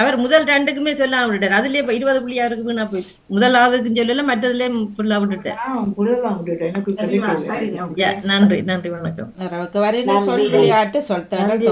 அவர் முதல் 2க்குமே சொல்ல விட்டுட்டார். அதுலயே 20 புள்ளி அவருக்கு வீணா போயிடுச்சு. முதலாவதுக்கும் சொல்லல, மற்றதுலயே ஃபுல்லா விட்டுட்டார். நன்றி நன்றி வணக்கம். சொல் விளையாட்டு சொல் தடல்